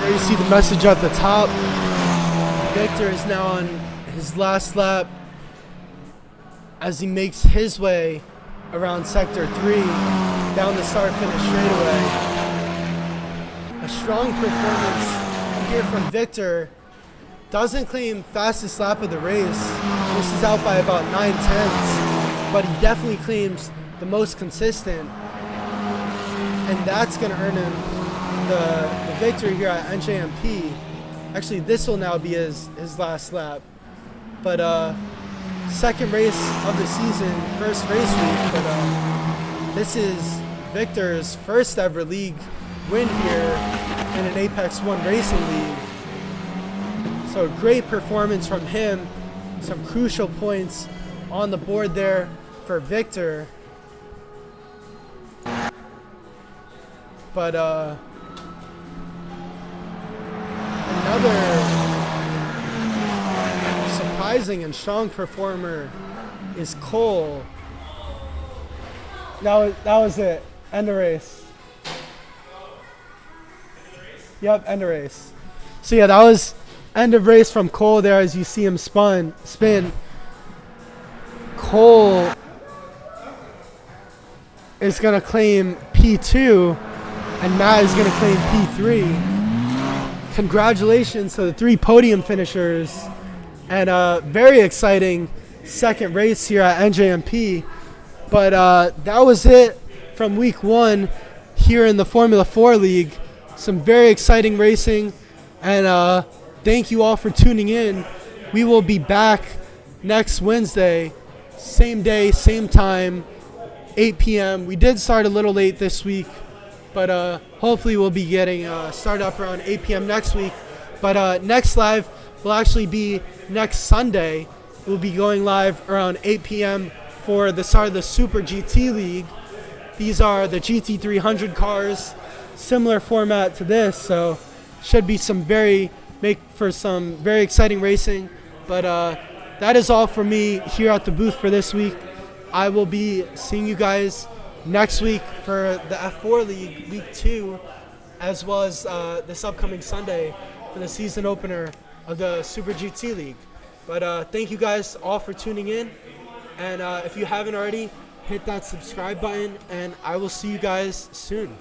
You see the message at the top. Victor is now on his last lap as he makes his way around sector 3 down the start finish straightaway. A strong performance here from Victor. Doesn't claim fastest lap of the race. This is out by about 9/10, but he definitely claims the most consistent, and that's going to earn him the victory here at NJMP. Actually, this will now be his last lap, but second race of the season, first race week, but this is Victor's first ever league win here in an Apex 1 racing league. So great performance from him. Some crucial points on the board there for Victor. But another surprising and strong performer is Cole. That was it. End of race. Yep, end of race. So yeah, that was end of race from Cole there as you see him spin. Cole is going to claim P2 and Matt is going to claim P3. Congratulations to the 3 podium finishers and a very exciting second race here at NJMP. But that was it from week 1 here in the Formula 4 League. Some very exciting racing, and thank you all for tuning in. We will be back next Wednesday, same day, same time, 8 p.m. We did start a little late this week, but hopefully we'll be getting started up around 8 p.m. next week. But next live will actually be next Sunday. We'll be going live around 8 p.m. for the start of the Super GT League. These are the GT300 cars, similar format to this, so should be make for some very exciting racing. But that is all for me here at the booth for this week. I will be seeing you guys next week for the F4 League Week 2, as well as this upcoming Sunday for the season opener of the Super GT League. But thank you guys all for tuning in, and if you haven't already, hit that subscribe button, and I will see you guys soon.